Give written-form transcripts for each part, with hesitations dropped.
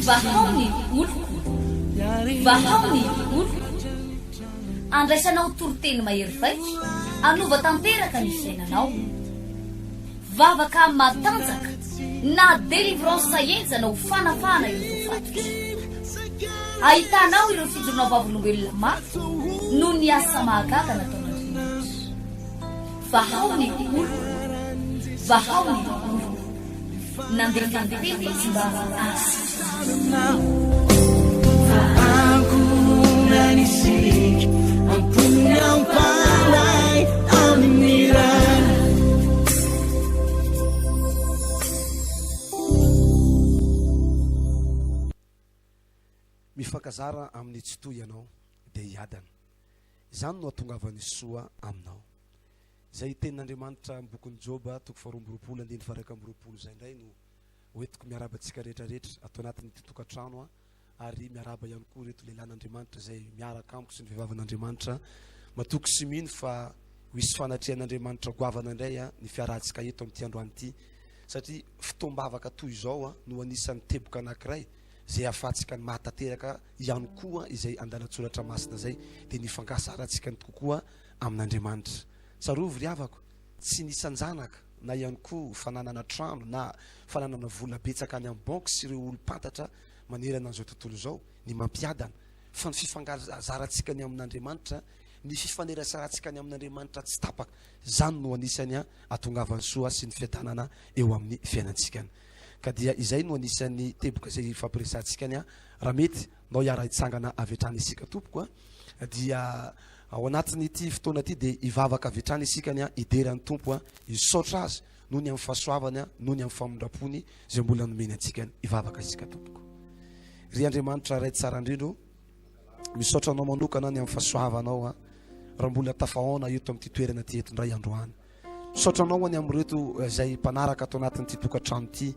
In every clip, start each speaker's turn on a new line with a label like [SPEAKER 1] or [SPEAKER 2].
[SPEAKER 1] vahaony oloko vahaony oloko andraisanao toroteny mahery vaika anova tanteraka ny fiainanao vavaka matanjaka na délivrance enjana ho fanafana ireo fatotra ahitanao ireo fijorona vavolombelona mafy no ny asa mahagaga nataon'Andriamanitra vahaony oloko vahaony oloko nandehandehandeha izy mba
[SPEAKER 2] Nanisik ang punyang palay aminiran
[SPEAKER 3] mifakazara amin'ny tsitoy ianao dia hiadana izany no atongavan'ny soa aminao izay tenin'Andriamanitra amin'ny bokin'ny Joba toko 4:20 zay indray no hoentiko miaraba antsika rehetrarehetra atao anatin'ny tokantrano ary miaraba ihany koa reto lehilahin'Andriamanitra zay miaraka amiko sy ny vehivavan'Andriamanitra matoky sy mino fa hisy fanatrehan'Andriamanitra goavana indray ny fiarahantsika eto amin'ity androany ity satria Fotoam-Bavaka toy izao no anisan'ny teboka anankiray zay ahafahantsika ny mahatateraka ihany koa izay andalan-tsoratra masina zay dia ny fankasarantsika ny kokoa amin'Andriamanitra tsarovy ry havako tsy nisanjanaka na ihany koa fananana trano na fananana vola betsaka any amin'ny banky sy ireo olo-pantatra manerana an'izao tontolo zao ny mampiadana fa ny fifangazarantsika ny amin'Andriamanitra ny fifanerasarantsika ny amin'Andriamanitra tsy tapaka zany no anisany atongavan'ny soa sy ny fiadanana eo amin'ny fiainantsika ka dia izay no anisany teboka zay fampiresantsika raha mety nao hiara hitsangana avy hatrany isika tompoko dia ao anatin'ity fotoana ity dia hivavaka avy hatrany isika hideran'ny tompo hisaotra azy noho ny amin'ny fahasoavany noho ny amin'ny famondrapony zay mbola nomeny antsika hivavaka isika tompoko ry Andriamanitra ray tsara indrindro misaotra anao manokana ny amin'ny fahasoavanao raha mbola tafaona eto amin'ity toerana ty eto ndray androany misaotra anao any amin'reto zay mpanaraka atao anatin'ity tokantrano ity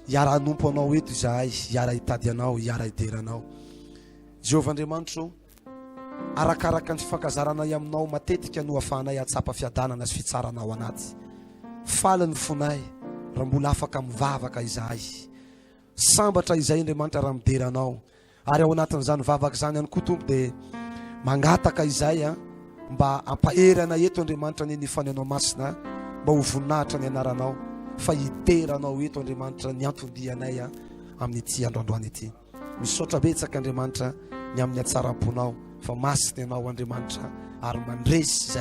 [SPEAKER 3] hiara hanompo anao eto izahay hiara hitady anao hiara hideranao Jehovah Andriamanitra arakaraka ny fifankazaranay aminao matetika no ahafahanay atsapa fiadanana sy fitsaranao anaty faly ny fonay raha mbola afaka mivavaka izahay sambatra izay Andriamanitra raha mideranao ary ao anatin'izany vavaka zany ihany koa tompo dia mangataka izay mba ampaherana eto Andriamanitra ny fanenao masina mba ho voninahitra ny anaranao fa hiteranao eto Andriamanitra ny antondianay amin'ity androandroany ity misaotra betsaka Andriamanitra ny amin'ny hatsaram-ponao fa masina ianao Andriamanitra ary mandresy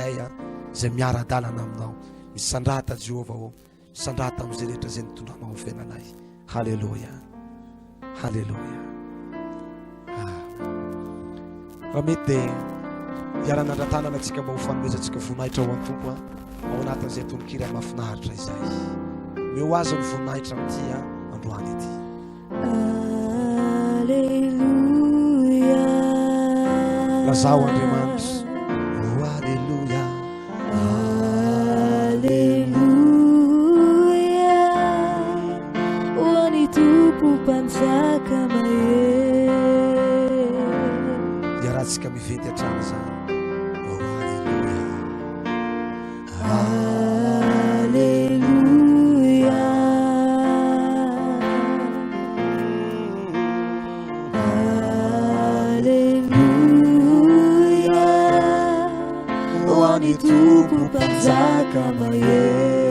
[SPEAKER 3] zay miara-dalana aminao misandrata Jehovah misandrata amin'izay rehetra zay nitondranao amin'ny fiainanay halleluja halleluja raha mety dia hiara-nandratanana antsika mba ho fanomezantsika voninahitra ho an'ny tompo ao anatin'izay tononkira mahafinaritra izay meo azy ny voninahitra amin'ity androany ity
[SPEAKER 2] alleluja
[SPEAKER 3] lazao Andriamanitra oh alleluja
[SPEAKER 2] alleluja hoan'ny tompo mpansaka mahery
[SPEAKER 3] iarahantsika miventy hatrany zany oh alleluja
[SPEAKER 2] alleluja alleluja hoan'ny tompo mpansaka mahery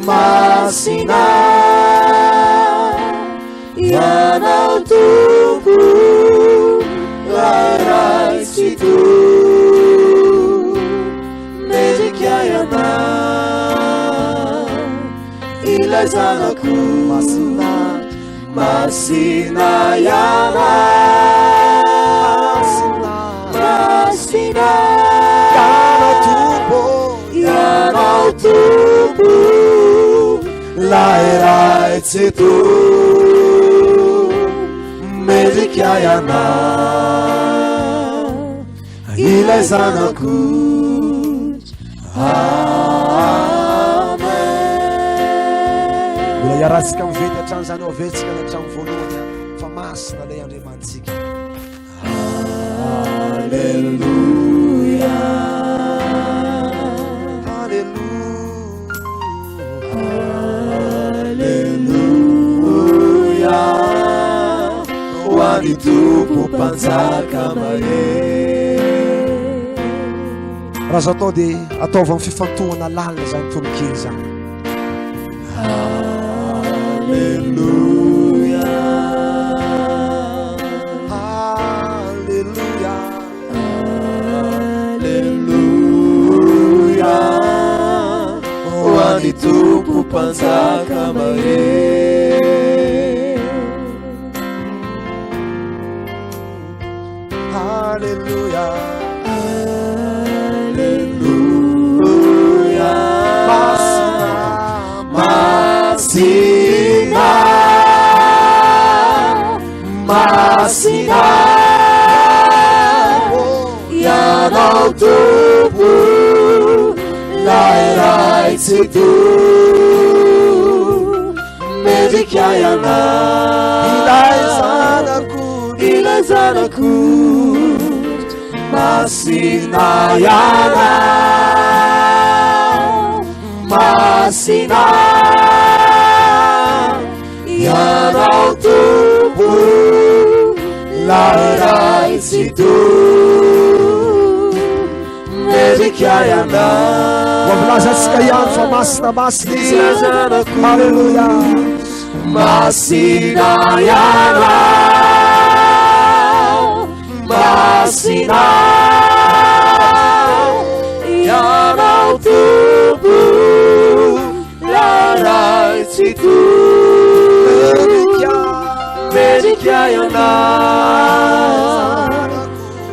[SPEAKER 2] Masina ianao tompo ray sy to mezika ianao ilay zanako masina ianao masina ianao tompo Lai tu mezika yana ilay zanako amen
[SPEAKER 3] iaratsika mivety hatrany zany avetsika ny hatrany voalohany fa masina lay andriamanitsika.
[SPEAKER 2] Alleluia, alleluia, hoan'ny tompo mpanjaka mahery.
[SPEAKER 3] Raha zao atao dia ataova amin'ny fifantohana lalina zany tononkely zany.
[SPEAKER 2] Alleluia,
[SPEAKER 3] alleluia,
[SPEAKER 2] alleluia, hoan'ny tompo mpanjaka mahery.
[SPEAKER 3] alleluia,
[SPEAKER 2] alleluia, masina, masina, ianao tompo lahiray tsy toy, mendrika ianao ilay zanako, masina ianao, masina ianao tompo lahiray tsy toy, mendrika ianao.
[SPEAKER 3] Wamlazatsika ihany fa masina masina izy. Halleluia,
[SPEAKER 2] masina ianao, masina ianao tompo lahiray tsy toy, mendrika ianao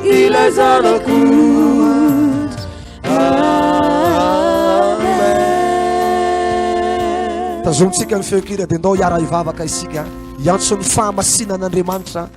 [SPEAKER 2] ilay zanako.
[SPEAKER 3] tazomitsika ny feokira dia ndao hiara hivavaka isika iantso ny fahamasinan'Andriamanitra,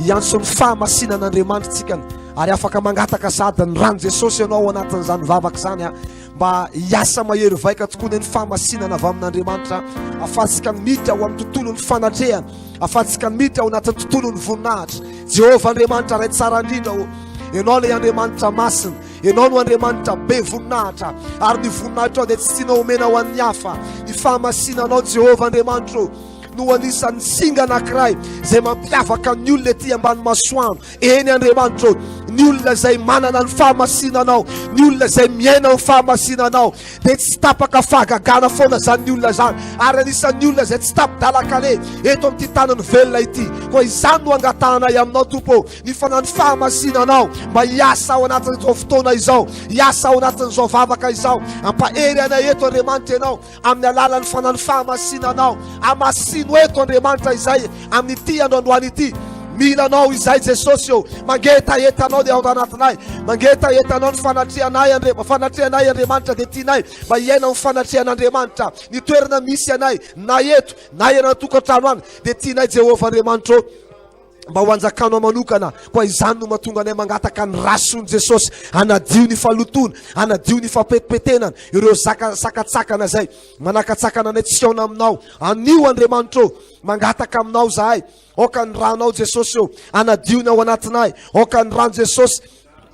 [SPEAKER 3] iantso ny fahamasinan'Andriamanitra tsikany, ary afaka mangataka sady ny rano Jesosy ianao anatin'izany vavaka zany mba hiasa mahery vaika tokoa ny fahamasinana avy amin'Andriamanitra, afatsika ny miditra ao amin'ny tontolon'ny fanatrehana, afatsika ny miditra ao anatin'ny tontolon'ny voninahitra. Jehovah Andriamanitra ray tsara indrindra o, ianao ilay Andriamanitra masina, ianao no Andriamanitra be voninahitra, ary ny voninahitra ao dia tsy tianao omena ho an'ny hafa. Ny fahamasinanao Jehovah Andriamanitra o no anisan'ny singa anankiray izay mampiavaka ny olona ety ambany masoandro. Eny Andriamanitra o, ny olona izay manana ny fahamasinanao, ny olona izay miaina ny fahamasinanao dia tsy tapaka fahagagana foana zany ny olona zany, ary anisan'ny olona izay tsy tapidalakale eto amin'ity tanany velona ity. Koa izany no angatahanay aminao Tompo, ny fanany fahamasinanao mba hiasa ao anatin'izao fotoana izao, hiasa ao anatin'izao vavaka izao, ampahery anay eto Andriamanitra ianao amin'ny alalan'ny fanany fahamasinanao. Amasino eto Andriamanitra izay amin'ity androandroany ity. Mila anao izay Jesosy eo, mangetahetanao dia ao anatinay, mangetahetanao ny fanatrehanay Andriamanitra dia tianay mba hiaina ny fanatrehan'Andriamanitra. Ny toerana misy anay na eto na iana tokantrano any dia tianay Jehovah Andriamanitra mba ho anjakanao manokana. Koa izany no mahatonga anay mangataka ny rason'i Jesosy, anadio ny falotona, anadio ny fampetipetenana, ireo sakatsakana zay manakatsakana anay tsy aona aminao. Anio Andriamanitra, mangataka aminao zahay, oka ny ranao Jesosy eo, anadio ny ao anatinay, oka ny rano Jesosy,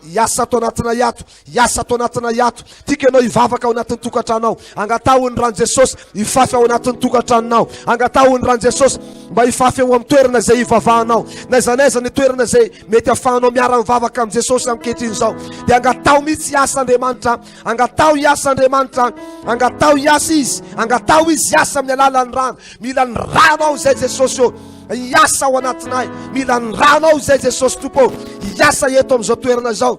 [SPEAKER 3] hiasa ato anatina hiato, hiasa ato anatina hiato. Tika ianao hivavaka ao anatin'ny tokantranao, angatao ny rano Jesosy hifafy ao anatin'ny tokantranonao, angatao ny rano Jesosy mba hifafy ao amin'ny toerana zay hivavahanao, naiza naiza ny toerana zay mety ahafahanao miara mivavaka amin'ny Jesosy ankehitriny zao. Dia angatao mihitsy hiasa Andriamanitra, angatao hiasa Andriamanitra, angatao hiasa izy, angatao izy hiasa amin'ny alalan'ny rano. Mila ny ranao zay Jesosy eo, hiasa ao anatinay, mila ny ranao zay Jesosy Tompo, hiasa eto amin'izao toerana zao,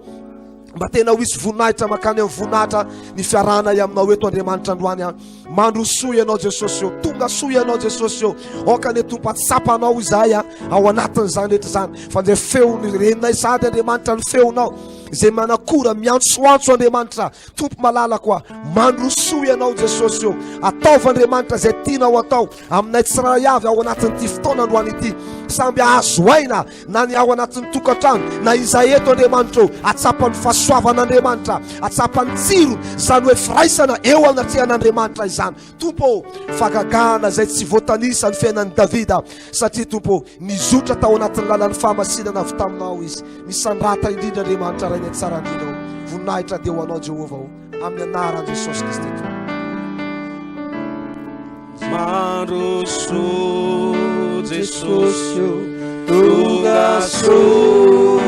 [SPEAKER 3] mba tena ho isy voninahitra makany amin'ny voninahitra ny fiarahanay aminao eto Andriamanitra androany. Mandro soa ianao Jesosy eo, tonga soa ianao Jesosy eo, oka ny Tompo atsapanao izahay ao anatin'izany rehetra zany, fa nizay feo renay sady Andriamanitra ny feonao izay manakora miantsoantso Andriamanitra. Tompo malala koa, mandro soa ianao Jesosy eo, ataova Andriamanitra izay tianao atao aminay tsiraiavy ao anatin'ity fotoana androany ity. samby azo aina na ny ao anatin'ny tokantrano na izay eto Andriamanitra atsapany fahasoavan'Andriamanitra atsapany tsiro zany hoe firaisana eo anatrehan'Andriamanitra izany. Tompo fagagana zay tsy voatanisa ny fiainan'ny Davida satria tompo nizotra tao anatin'ny lalan'ny fahamasinana avy taminao izy. Misandrata indrindra Andriamanitra ray ny tsara indrindra voninahitra dia ho anao Jehovah amin'ny anaran'i Jesosy Kristy.
[SPEAKER 2] Maroso Jesosy tonga soianawe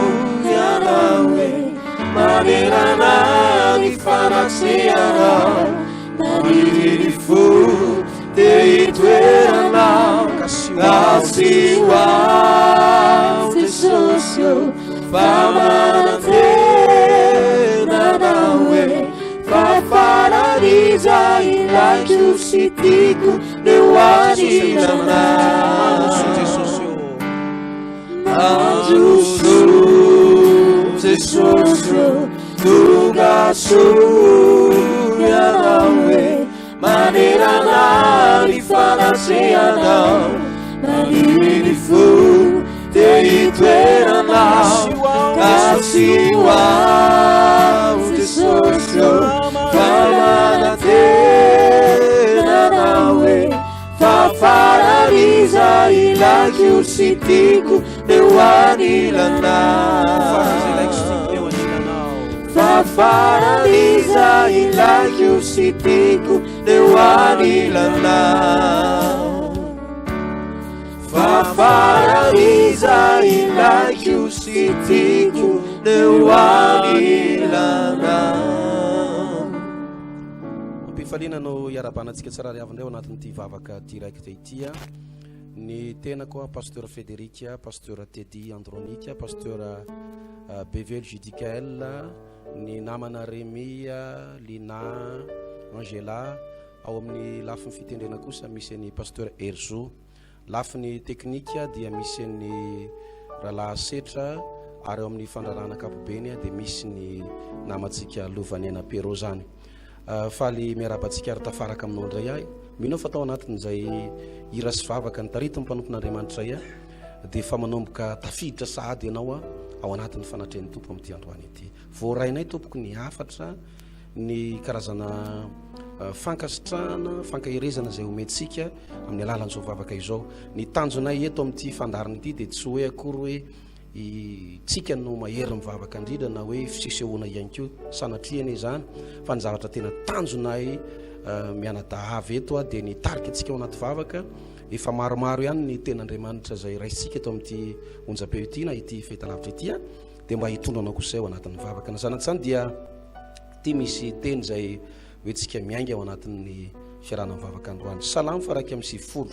[SPEAKER 2] manerana ny fanaseana manirifo dia itoerana kasiwa Jesosy famanatena nawe fafaraniza ilaki usitiku newanilana Majusu Jesosyo Tugasu Yanawe Manirana Lifanasiana Manirifu Teituerana Kasiwa Jesosyo Famanatena nawe Fafaraniza ilaki usitiku newanilana Fafaraniza ilaki usitiku newanilana Fafaraniza ilaki usitiku newanilana. Falina no iarabanantsika tsara riavandreo anatin'ity vavaka direct ity ny tenako Pasteur Frederic, Pasteur Teddy Andronica, Pasteur Bevel Judicael, ny namana Remy, Lina, Angela, ao amin'ny lafiny fitendrena kosa misy ny Pasteur Erzo, lafiny teknika dia misy ny Rala Setra, ary ao amin'ny fandrarana kapobeny dia misy ny namatsika Lovanena Pero zany. Faly miarabantsika ary tafaraka aminao indray ahy mino fa tao anatin'izay hira sy vavaka ny taritiny mpanompon'Andriamanitra dia efa manomboka tafiditra sahady ianao ao anatin'ny fanatrehan'ny tompo amin'ity androany ity. Voarainay tompoko ny hafatra ny karazana fankasitrahana fankahirezana izay omentsika amin'ny alalan'izao vavaka izao. Ny tanjonay eto amin'ity fandarina ity dia tsy hoe akory hoe tsika no mahery mivavaka indrindra na hoe fisesehoana ihany koa sanatriana izany fa ny zavatra tena tanjonay mianadahavy eto dia nitarika antsika ao anaty vavaka efa maromaro ihany ny ten'Andriamanitra izay raisitsika eto amin'ity onjam-peo ity na ity fahitalavitra ity dia mba hitondranao kosa ao anatin'ny vavaka na sanantsany dia ty misy teny izay hoe tsika miainga ao anatin'ny fiarahana mivavaka androany. Salamo fa raiky amin'ny 90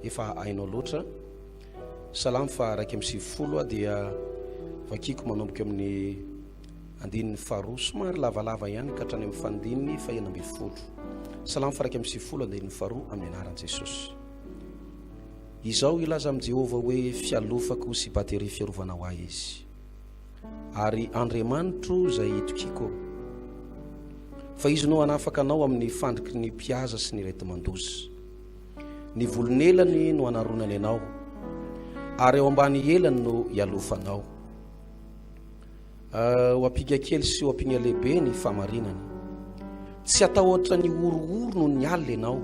[SPEAKER 2] efa ainao loatra. Salamo fa raiky amin'ny 90 dia vakiko manomboka amin'ny 12 somary lavalava ihany ka hatrany amin'ny fandininy fa 90. Salamo fa raiky amin'ny 90 12 amin'ny anaran'i Jesosy. Izao ilaza amin'i Jehovah hoe fialofako sy batery fiarovana ho ahy izy. Ary Andriamanitro izay itokiko. Fa izy no anafaka anao amin'ny fandriky ny mpiaza sy ny reti-mandozy. Ny volonelany no anaronany anao. Ary eo ambany elany no ialofanao. Ho apiga kely sy ho apiga lehibe ny famarinany. Tsy atao ohatra ny orooro no ny alina ianao,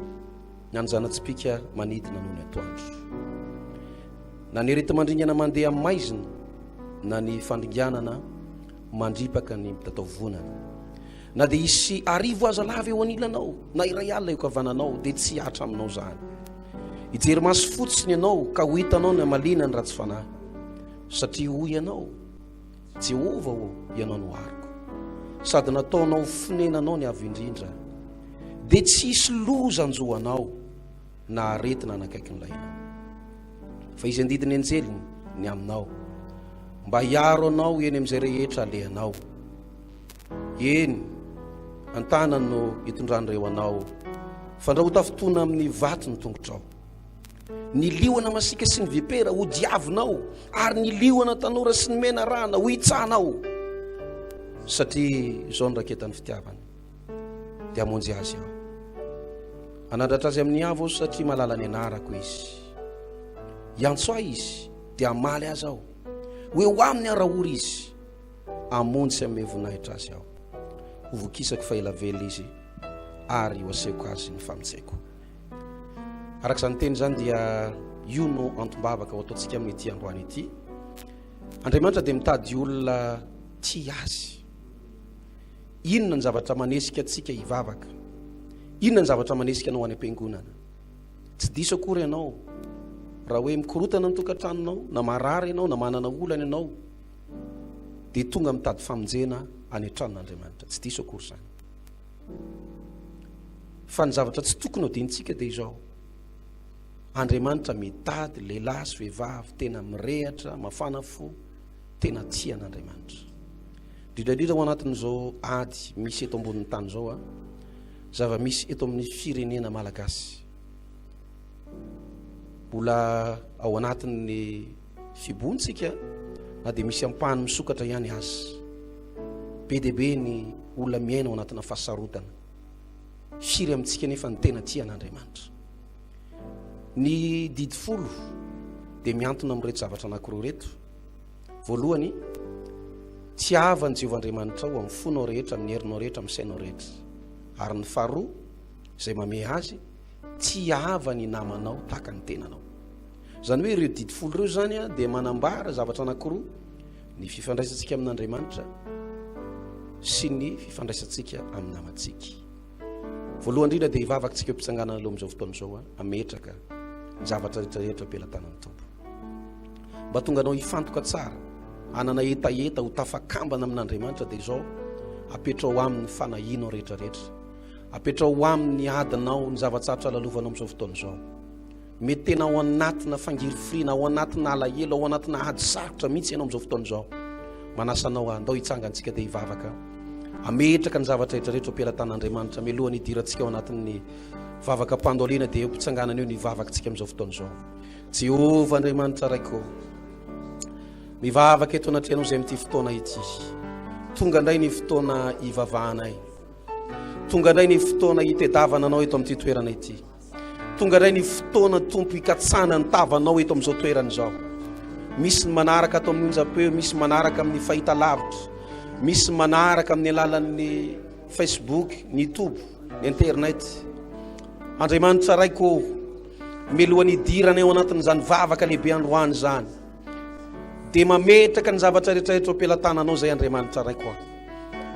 [SPEAKER 2] ny anjanatsipika manidina no ny atoandro. Na ny reti-mandringana mandeha amin'ny maizina, na ny fandringanana mandripaka ny mitataovonana. Na dia isy arivo aza lava eo anilanao, na iray alina eo kavananao, dia tsy hatra aminao zany. Ijery maso fotsiny ianao ka ho hitanao ny amalina ny ratsy fanahy. Satria hoy ianao, Jehovah ianao no ariko. Sady nataonao fonenanao ny avy indrindra. Dia tsy hisy loza anjohanao na aretina nakaiky ny lainao. Fa izy andidiny anjeliny ny aminao. Mba hiaro anao eny amin'izay rehetra alehanao. Eny, antanany no hitondran'ireo anao. Fandrahota fotoana amin'ny vato ny tongotrao. Ny liona masika sy ny vipera ho diavinao, ary ny liona tanora sy ny mena rana ho hitsanao. Satria izao ny raketan'ny fitiavany dia amonjy azy aho. Anandratra azy amin'ny avo satria malala ny anarako izy. iantsoa izy dia amaly azy aho hoe ho amin'ny arahory izy amonjy amin'ny voninahitra azy aho hovokisako fa ela vela izy ary ho asehoko azy ny famitsaiko. Arak'izany teny zany dia io no antom-bavaka ho ataontsika amin'ity androany ity. Andriamanitra dia mitady olona tia azy. Inona ny zavatra manesika antsika hivavaka? Inona ny zavatra manesika anao any am-piangonana? Tsy diso akory ianao raha hoe mikorotana ny tokantranonao, na marary ianao, na manana olana ianao, dia tonga mitady famonjena any an-tranon'Andriamanitra. Tsy diso akory zany. Fa ny zavatra tsy tokony hodintsika dia izao: Andriamanitra mitady lehilahy sy vehivavy tena mirehatra, mafana fo, tena tia an'Andriamanitra. Indrindra ho anatin'izao ady misy eto ambonin'ny tany zao zava-misy eto amin'ny firenena malagasy, mbola ao anatin'ny fibontsika na dia misy ampahany misokatra ihany azy. Be dia be ny olona miaina ao anatina fahasarotana, firy amintsika nefa ny tena tia an'Andriamanitra. Ny didy folo dia miantona amin'reto zavatra anankiroa reto. Voalohany, tiavan'i Jehovahandriamanitra ao amin'ny fonao rehetra, amin'ny herinao rehetra, amin'ny sainao rehetra. Ary ny faharoa izay mame azy, tiava ny namanao tahaka ny tenanao. Zany hoe ireo didy folo ireo zany dia manambara zavatra anankiroa: ny fifandraisantsika amin'Andriamanitra sy ny fifandraisantsika amin'ny namantsika. Voalohany indrindra dia hivavakantsika eo am-pitsanganana aloha amin'izao fotoana izao ametraka ny zavatra rehetrarehetra am-pelantanan'ny Tompo, mba tonga anao hifantoka tsara, anana etaeta ho tafakambana amin'Andriamanitra. Dia izao apetrao amin'ny fanahinao rehetrarehetra, apetrao amin'ny adinao ny zava-tsarotra lalovanao amin'izao fotoana izao. Mety tena ao anatina fangirifirina, ao anatina alahelo, ao anatina ady sarotra mihitsy ianao amin'izao fotoana izao. Manasanao andao hitsangantsika dia hivavaka, ametraka ny zavatra rehetrarehetra am-pelantan'Andriamanitra mialohany hidirantsika ao anatin'ny vavaka-pandoaliana dia eo am-pitsanganana eo ny hivavakantsika amin'izao fotoana izao. Jehovah Andriamanitra raiko, mivavaka eto anatrehanao izay amin'ity fotoana ity. Tonga indray ny fotoana hivavahanay, tonga indray ny fotoana hitedavana anao eto amin'ity toerana ity, tonga indray ny fotoana Tompo hikatsana ny tavanao eto amin'izao toerana izao. Misy ny manaraka ato amin'ny onjam-peo, misy manaraka amin'ny fahitalavitra, misy manaraka amin'ny alalan'ny Facebook, ny YouTube, ny internet. Andriamanitra raiko, mialohan'ny hidirana eo anatin'izany vavaka lehibe androany zany, dia mametraka ny zavatra rehetrarehetra am-pelantananao zay. Andriamanitra raiko,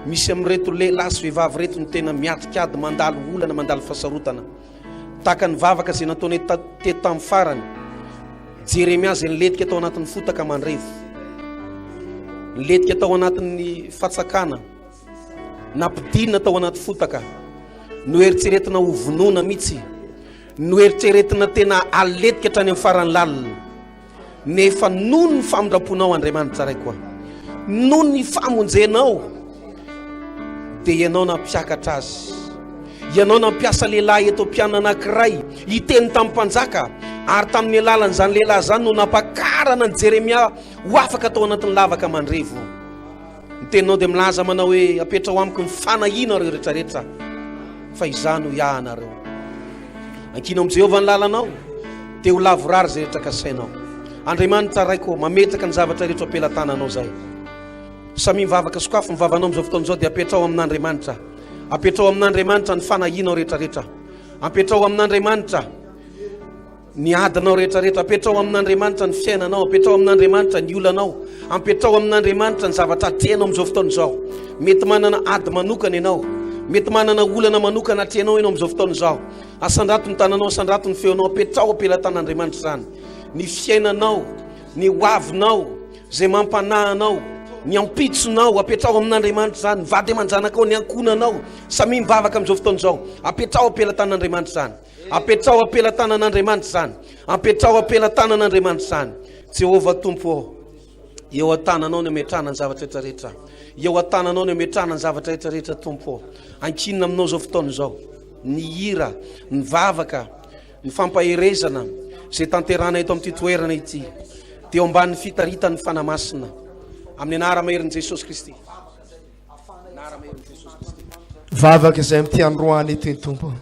[SPEAKER 2] misy amin'reto lehilahy sy vehivavy reto ny tena miatrikady mandalo olana, mandalo fahasarotana, tahaka ny vavaka izay nataony teto tamin'ny farany. Jeremia izay niletika tao anatin'ny fotaka mandrevo, niletika tao anatin'ny fatsakana, nampidinina tao anaty fotaka, noeritseretina ho vonoina mihitsy, noeritseretina tena aletika hatrany amin'ny farany lalina. Nefa noho ny famondram-ponao Andriamanitra raiko, noho ny famonjenao, dia ianao nampiakatra azy, ianao nampiasa lehilahy eto am-pianana anankiray hiteny tamin'ny mpanjaka, ary tamin'ny alalan'izany lehilahy zany no nampakarana ny Jeremia ho afaka tao anatin'ny lavaka mandrevo. Ny teninao dia milaza manao hoe apetrao amiko ny fanahiana reo rehetrarehetra, fa izany ho iahanareo. Ankinao amin'i Jehovah ny lalanao, dia ho lavorary izay rehetra kasainao. Andriamanitra raiko, mametraka ny zavatra rehetra am-pelantananao zay. Samy mivavaka sokafa mivavanao amin'izao fotoana izao dia apetrao amin'Andriamanitra, apetrao amin'Andriamanitra ny fanahianao rehetrarehetra, apetrao amin'Andriamanitra ny adinao rehetrarehetra, apetrao amin'Andriamanitra ny fiainanao, apetrao amin'Andriamanitra ny olanao, apetrao amin'Andriamanitra ny zavatra tianao amin'izao fotoana izao. Mety manana ady manokana ianao, mety manana olana manokana tianao ianao amin'izao fotoana izao. Asandrato ny tananao, asandrato ny feonao, apetrao am-pelantan'Andriamanitra zany. Ny fiainanao, ny hoavinao, izay mampanahanao, ny ampitsonao, apetrao amin'Andriamanitra zany. Vady aman-janakao, ny ankonanao, samy mivavaka amin'izao fotoana izao, apetrao am-pelantan'Andriamanitra zany, apetrao am-pelantanan'Andriamanitra zany, apetrao am-pelantanan'Andriamanitra zany. Jehovah Tompo, eo an-tananao ny ametrahana ny zavatra rehetrarehetra, eo an-tananao ny ametrahana ny zavatra rehetrarehetra Tompo. Ankinina aminao izao fotoana izao, ny hira, ny vavaka, ny fampaherezana izay tanterana eto amin'ity toerana ity, dia ambany fitaritany fanamasina amin'ny anara-maherin' Jesosy Kristy.
[SPEAKER 4] Vavaka izay amin'ity androany ity Tompo,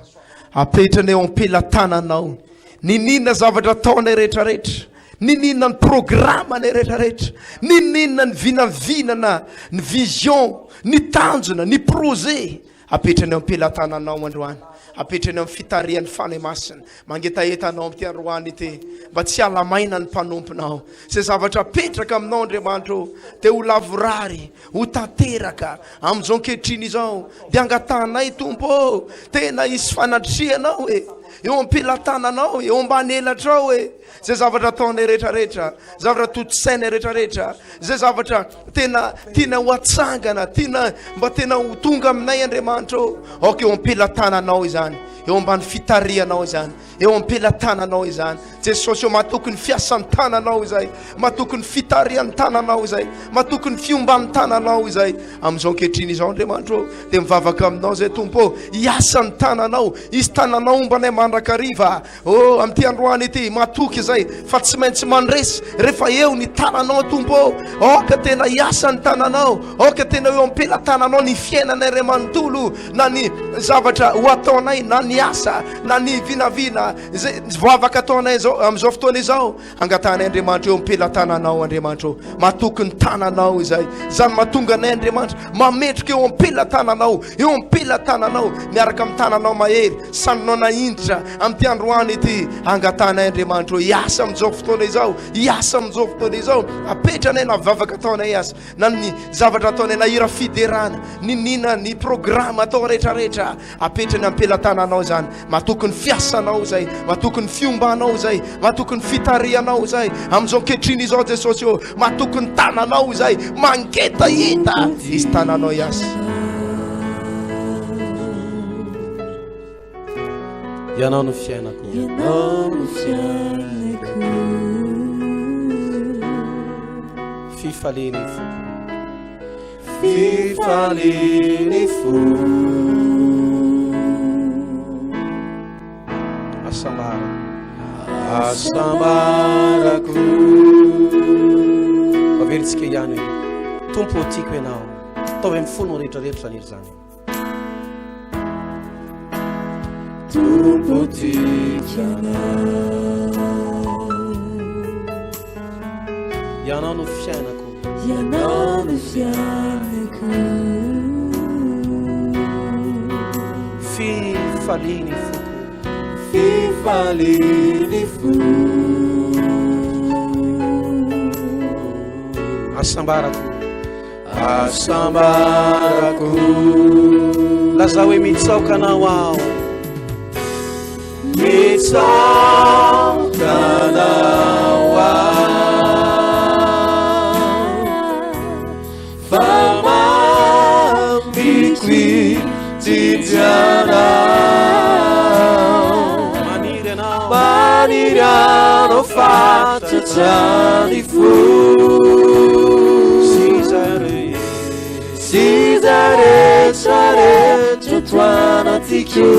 [SPEAKER 4] apetrana eo am-pelantananao, ninina zavatra ataonay rehetrarehetra, ninina ny programany rehetrarehetra, ninina ny vinavinana, ny vision, ny tanjona, ny projet apetrany eo am-pelatananao androany, apetrany eo amin'ny fitarian'ny fany masina, mangetaetanao amin'ity androany ity, mba tsy alamaina ny mpanomponao. Zay zavatra apetraka aminao Andriamanitra dia ho lavorary, ho tanteraka amin'izao ankehitriny izao. Dia angatanay Tompo, tena hisy fanatrianao eo am-pelatananao, eo ambany elatrao zay zavatra ataonay rehetrarehetra, zavatra totosainay rehetrarehetra, zay zavatra tena ho atsangana, mba tena ho tonga aminay Andriamanitra ok eo am-pelatananao izany, eo ambany fitarianao izany, eo am-pelatananao izany. Jesosy matokony fiasan'ny tananao izay, matokony fitarian'ny tananao izay, matokony fiomban'ny tananao izay. Amin'izao ankehitriny izao Andriamanitra dia mivavaka aminao zay Tompo, hiasan'ny tananao, izy tananao ombanay mandrakariva amin'ity androany ity, matoky izay fa tsy maintsy mandresy rehefa eo ny tananao Tompo. Oka tena hiasan'ny tananao, oka tena eo am-pelatananao ny fiainanay ray manontolo, na ny zavatra ho ataonay, na ny asa, na ny vinavina zay vavaka ataonay zao amin'izao fotoana izao. Angatanay Andriamanitra eo am-pelatananao Andriamanitra, matoky ny tananao izay, zany mahatonga anay Andriamanitra mametrika eo am-pelatananao, eo am-pelatananao miaraka amin'ny tananao mahery, sanonao nahindritra amin'ity androany ity. Angatanay Andriamanitra hiasa amin'izao fotoana izao, hiasa amin'izao fotoana izao, apetranay na vavaka ataonay asa, na ny zavatra ataonay na hira fiderana, ninina ny programa atao rehetrarehetra, apetrany am-pelatananao zany. Matoky ny fiasanao zay, matoky ny fiombanao zay, matoky ny fitarianao zay amin'izao ankehitriny izao Jesosy matoky ny tananao zay, mangetahita izy tananao hiasa.
[SPEAKER 2] Ianao no fiainako, fifaliany fo, asambarako. Maveritsika ihany hoe Tompo tiako ianao, ataovy amin'ny fonao rehetrarehetra zany zany.
[SPEAKER 5] Tompo tiako
[SPEAKER 2] ianao no fiainako, fifaliany fo, asambarako. Laza hoe mitsaoka anao aho, mitsaoka anao fa mamiko itidianao, maniry anao fatatrany fo, sizaretraretra toanatiko.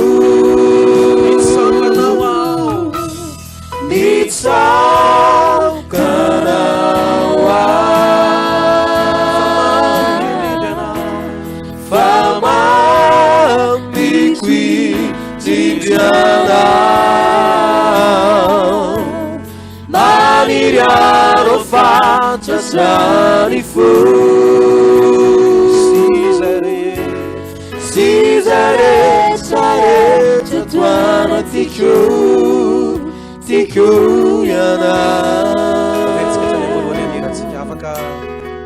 [SPEAKER 2] Mitsaoka anao fa mamiko itidianao, maniry anao fatatrany fo, sizaretraretra toanatiko ianao. Tsika afaka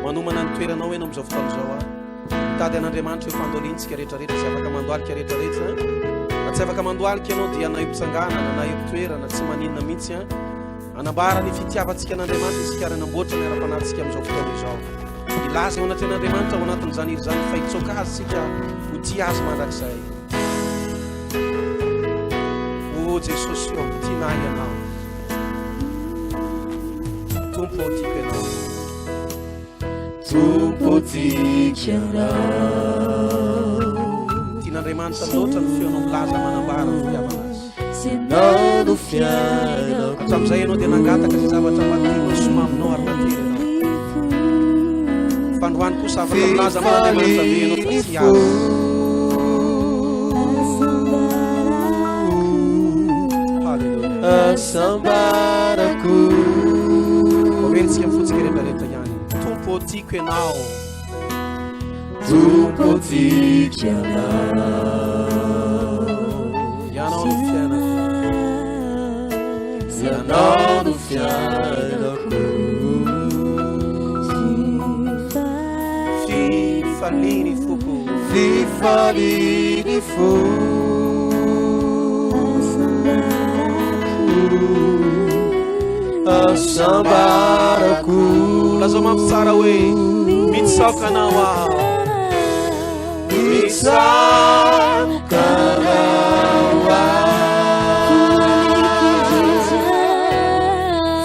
[SPEAKER 2] manomana ny toeranao ianao amin'izao fotoana izao mitady an'Andriamanitra eo fandolitsika rehetrarehetra, tsy afaka mandoalika rehetrarehetra, raha tsy afaka mandoalika ianao dia na mpitsangana na mpitoerana tsy maninona mihitsy anambara ny fitiavantsika an'Andriamanitra isika ranamboatra ny ara-panahintsika amin'izao fotoana izao. Ilaza ao anatin'Andriamanitra ao anatin'izany iry zany fa hitsoka azy sika ho tia azy mandrakizay. O Jesosy tianay ianao, Tompo tiako ianao,
[SPEAKER 5] Tompo tiako ianao.
[SPEAKER 2] Tian'Andriamanitra loatra ny feonao milaza manambara ny fitiavana azy.
[SPEAKER 5] Ianao no fiainako,
[SPEAKER 2] hatramin'izay ianao dia nangataka izay zavatra matiny somaminao ary natery ianao. Fa androany kosa afaka milaza man'Andriamanitra be ianao fa tsy azy.
[SPEAKER 5] asambarako
[SPEAKER 2] antsika mifotsika rehetrarehetra ihany. Tompo tiako ianao,
[SPEAKER 5] tompo tiako ianao,
[SPEAKER 2] ianao no fiainako,
[SPEAKER 5] ianao no fiainako,
[SPEAKER 2] fifaliny foko,
[SPEAKER 5] fifaliny foko, asambarako.
[SPEAKER 2] laza mampisara hoe mitsahatra anao aho,
[SPEAKER 5] mitsahatra anao aho,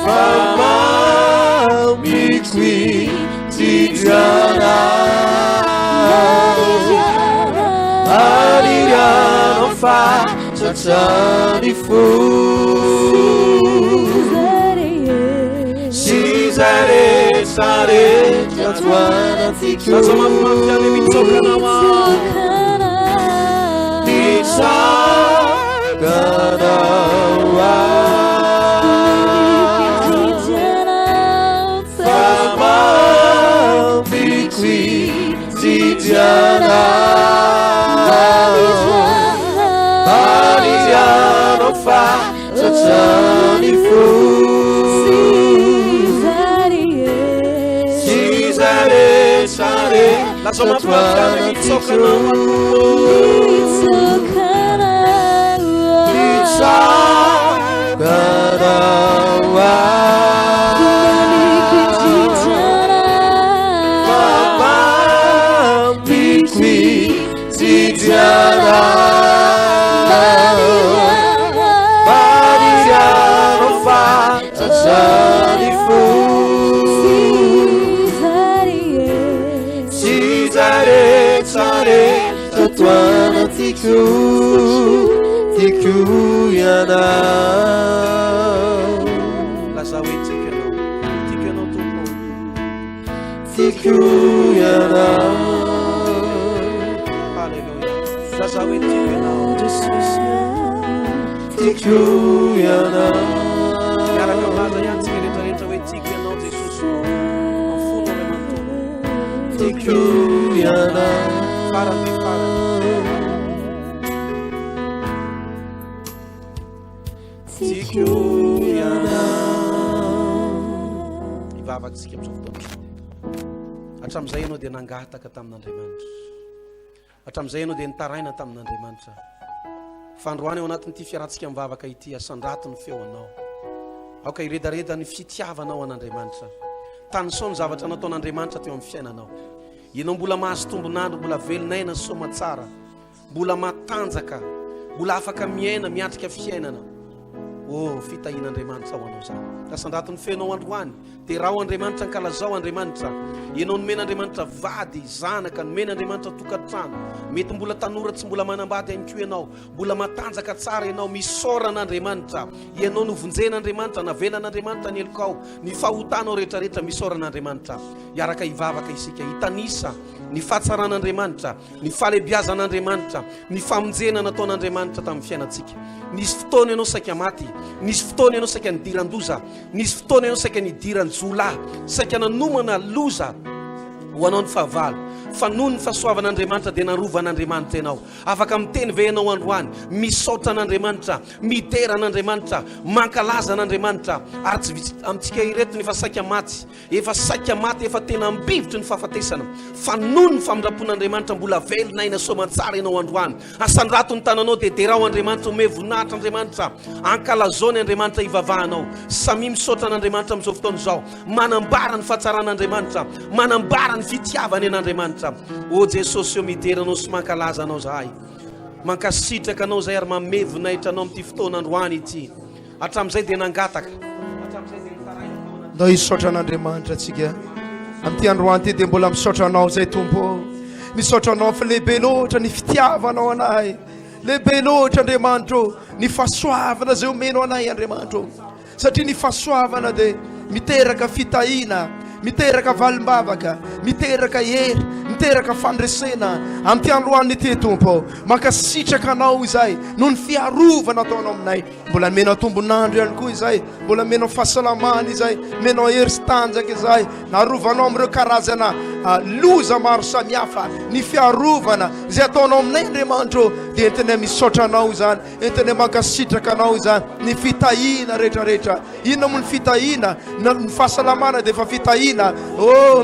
[SPEAKER 5] fa mampikididrana aliriano fatratrany fo Rehetra toanatiko,
[SPEAKER 2] laza mampiamy mitsoka anao aho,
[SPEAKER 5] mitsahatra anao aho, fa mampikididrana aliriano fatratrany fo
[SPEAKER 2] laza mampiamy mitsoka anao aho,
[SPEAKER 5] mitsahatra anao aho, mampikididrana aliriano fatratrany fo rehetra toanatiko, tiako ianao.
[SPEAKER 2] laza hoe tiako ianao tompo,
[SPEAKER 5] tiako ianao.
[SPEAKER 2] halleluja. Laza hoe tiako ianao,
[SPEAKER 5] tiako ianao.
[SPEAKER 2] miaraka malaza ihany tsika rehetrarehetra hoe tiako ianao Jesosy, amfono ray manontolo,
[SPEAKER 5] tiako ianao.
[SPEAKER 2] farany farany,
[SPEAKER 5] tiako ianao.
[SPEAKER 2] ivavakantsika amin'izao fotoana. Hatramin'izay ianao dia nangataka tamin'Andriamanitra, hatramin'izay ianao dia nitaraina tamin'Andriamanitra. Fandroany ao anatin'ity fiarantsika mivavaka ity, asandrato ny feonao, aoka iredareda ny fitiavanao an'Andriamanitra. Tany sao ny zavatra nataon'Andriamanitra teo amin'ny fiainanao. Ianao mbola mahazo tombonandro, mbola velonaina sy soma tsara, mbola matanjaka, mbola afaka miaina miatrika fiainana. Oh, fitahian'Andriamanitra ho anao zany. Asandrato ny feonao androany, dia raha ho Andriamanitra nkalazao Andriamanitra, ianao nomen'Andriamanitra vady, zanaka, nomen'Andriamanitra tokantrano, mety mbola tanora tsy mbola manambady ihany koa ianao, mbola matanjaka tsara ianao, misaoran'Andriamanitra, ianao novonjen'Andriamanitra, navelan'Andriamanitra ny elokao, ny fahotanao rehetrarehetra misaoran'Andriamanitra. Iaraka ivavaka isika, hitanisa ny fahatsaran'Andriamanitra, ny fahalebiazan'Andriamanitra, ny famonjena nataon'Andriamanitra tamin'ny fiainantsika. Nisy fotoana ianao saika maty, nisy fotoana ianao saika nidiran-doza, nisy fotoana ianao saika nidiran-jolahy, saika nanomana loza ho anao ny fahavalo. Fa noho ny fahasoavan'Andriamanitra dia narovan'Andriamanitra ianao. Afaka miteny ve ianao androany, misaotra an'Andriamanitra, midera an'Andriamanitra, mankalaza an'Andriamanitra. Ary tsy vitsy amintsika ireto ny efa saika maty, efa tena ambivitry ny fahafatesana. Fa noho ny famindrapon'Andriamanitra mbola velonaina soamantsara ianao androany. Asandrato ny tananao dia derao Andriamanitra, ome voninahitra Andriamanitra, ankalazao ny Andriamanitra ivavahanao. Samy misaotra an'Andriamanitra amin'izao fotoana izao, manambara ny fahatsaran'Andriamanitra, manambara ny fitiavany an'Andriamanitra. O Jesosy, eo mideranao sy mankalaza anao zahay, mankasitraka anao zay, ary manome voninahitra anao amin'ity fotoana androany ity. Hatramin'izay dia nangataka, hatramin'izay dia nitaraina.
[SPEAKER 4] Ndao hisaotra an'Andriamanitra atsika amin'ity androany ity, dia mbola misaotra anao zay Tompo, misaotra anao fa lehibe loatra ny fitiavanao anahy, lehibe loatra Andriamanitra, ny fahasoavana zay omeno anahy Andriamanitra, satria ny fahasoavana dia miteraka fitahina, miteraka valim-bavaka, miteraka hery, miteraka fandresena amin'ny ty androany ity tompo mankasitraka anao izay noho ny fiarovana ataonao aminay mbola menao tombonandro ihany koa izay mbola menao fahasalamana izay menao hery sy tanjaka izay narovanao amin'ireo karazana loza maro samihafa ny fiarovana izay ataonao aminay Andriamanitro dia entinay misaotra anao izany entinay mankasitraka anao izany ny fitahina rehetrarehetra inona mo ny fitahina ny fahasalamana dia efa fitahina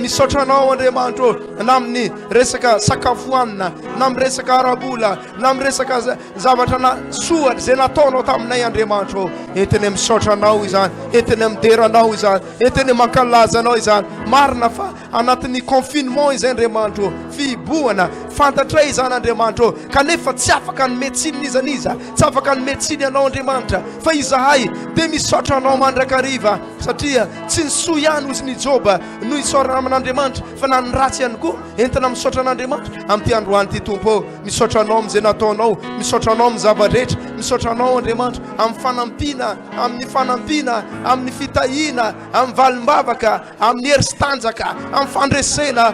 [SPEAKER 4] misaotra anao Andriamanitro na amin'ny resaka sakafoanina na amin'ny resaka arabola na amin'ny resaka zavatra na soa zay nataonao taminay Andriamanitro entinay misaotra anao izany entinay midera anao izany entinay mankalaza anao izany marina fa anatin'ny confinement izay Andriamanitro fiboana fantatra izany Andriamanitro kanefa tsy afaka ny médecine izaniza tsy afaka ny médecine anao Andriamanitra fa izahay dia misaotra anao mandrakariva satria tsy nysoa ihany ozy ny Joba no isaorana amin'Andriamanitra fa na ny ratsy ihany koa entina misaotra an'Andriamanitra amin'ity androany ity tompo misaotra anao amin'izay nataonao misaotra anao amin'ny zava-drehetra misaotra anao Andriamanitra amin'ny fanampina amin'ny fitahina amin'ny valim-bavaka amin'ny hery sy tanjaka amin'ny fandresena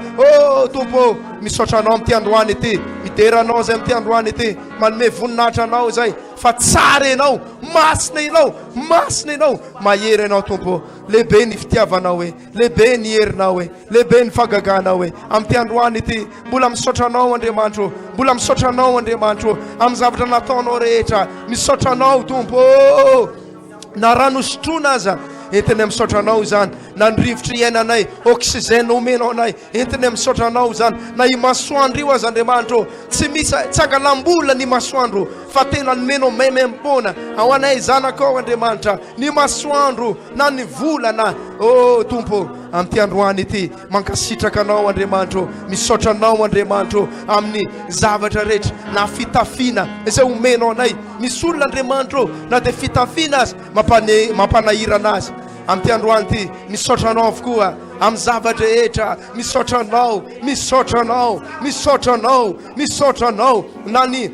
[SPEAKER 4] tompo misaotra anao amin'ity androany ity midera anao zay amin'ity androany ity manome voninahitra anao zay fa tsara ianao masina ianao mahery ianao tompo lehibe ny fitiavanao lehibe ny herinao lehibe ny fagaganao amin'ity androany ity mbola misaotra anao Andriamanitro mbola misaotra anao Andriamanitro amin'ny zavatra nataonao rehetra misaotra anao tompo na rano sotroana aza entinay misaotra anao izany na ny rivotra iainanay oxygène omenao anay entinay misaotra anao izany na i masoandro io aza Andriamanitro tsy misy tsy angalam-bola ny masoandro fa tena nomenao maimaimpona ao anay zanaka ao Andriamanitra ny masoandro na ny volana tompo amin'ity androany ity mankasitraka anao Andriamanitro misaotra anao Andriamanitro amin'ny zavatra rehetra na fitafiana izay omenao anay misy olona Andriamanitro na dia fitafiana azy mampanahirana azy amin'ity androany ity misaotra anao avokoa amin'ny zavatra rehetra misaotra anao na ny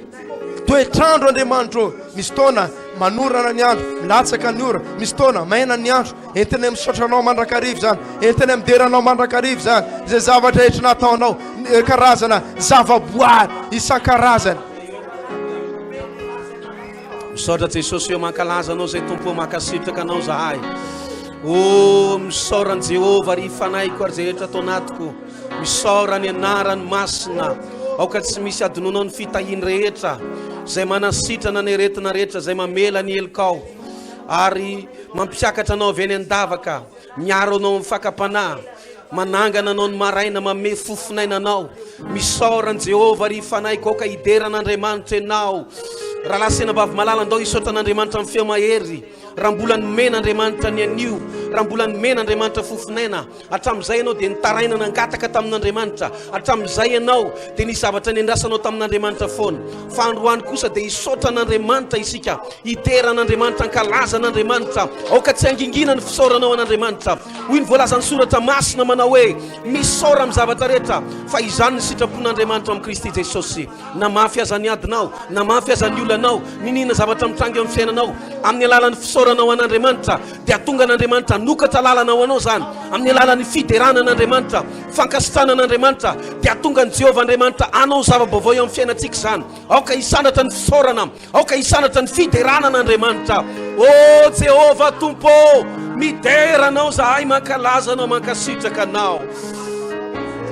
[SPEAKER 4] toetrandro Andriamanitro misy taona manorana ny andro milatsaka ny ora misy taona maina ny andro entinay misaotra anao mandrakarivo zany entinay midera anao mandrakarivo zany zay zavatra rehetra nataonao karazana zavaboary isan-karazany
[SPEAKER 2] misaotra Jesosy eo mankalaza anao zay tompo mankasitraka anao zahay misaorany Jehova ry fanaiko ary zay rehetra atao anatiko misaorany anarany masina aoka tsy misy adinonao ny fitahiny rehetra zay manasitrana ny aretina rehetra zay mamela ny helikao ary mampiakatra anao avy any an-davaka miaro anao amin'ny fakapanahy manangana anao ny maraina mame fofinainanao misaorany Jehova ry fanaiko aoka hideran'Andriamanitra ianao raha lasena bavy malala andao isaotra an'Andriamanitra amin'ny fiamahery raha mbola nomena Andriamanitra ny anio raha mbola nomena Andriamanitra fofinaina hatramin'izay ianao dia nitaraina nangataka tamin'Andriamanitra hatramin'izay ianao dia nisy zavatra niandrasanao tamin'Andriamanitra foana fa androany kosa dia isaotra an'Andriamanitra isika hitera an'Andriamanitra ankalaza an'Andriamanitra aoka tsy angingina ny fisaoranao an'Andriamanitra hoy ny voalazan'ny soratra masina manao hoe misaora amin'ny zavatra rehetra fa izany ny sitrapon'Andriamanitra amin'ny Kristy Jesosy na mafy aza ny adinao na mafy aza ny olanao ninina zavatra mitrangy amin'ny fiainanao amin'ny alalan'ny fisaoranao an'Andriamanitra dia atonga an'Andriamanitra nokatra lalanao anao zany amin'ny alalan'ny fiderana an'Andriamanitra fankasitrana an'Andriamanitra dia atonga ny Jehova Andriamanitra anao zava-baovao eo amin'ny fiainantsika zany aoka hisanatra ny fisaorana aoka hisanatra ny fiderana an'Andriamanitra Jehova tompo midera anao zahay mankalaza anao mankasitraka anao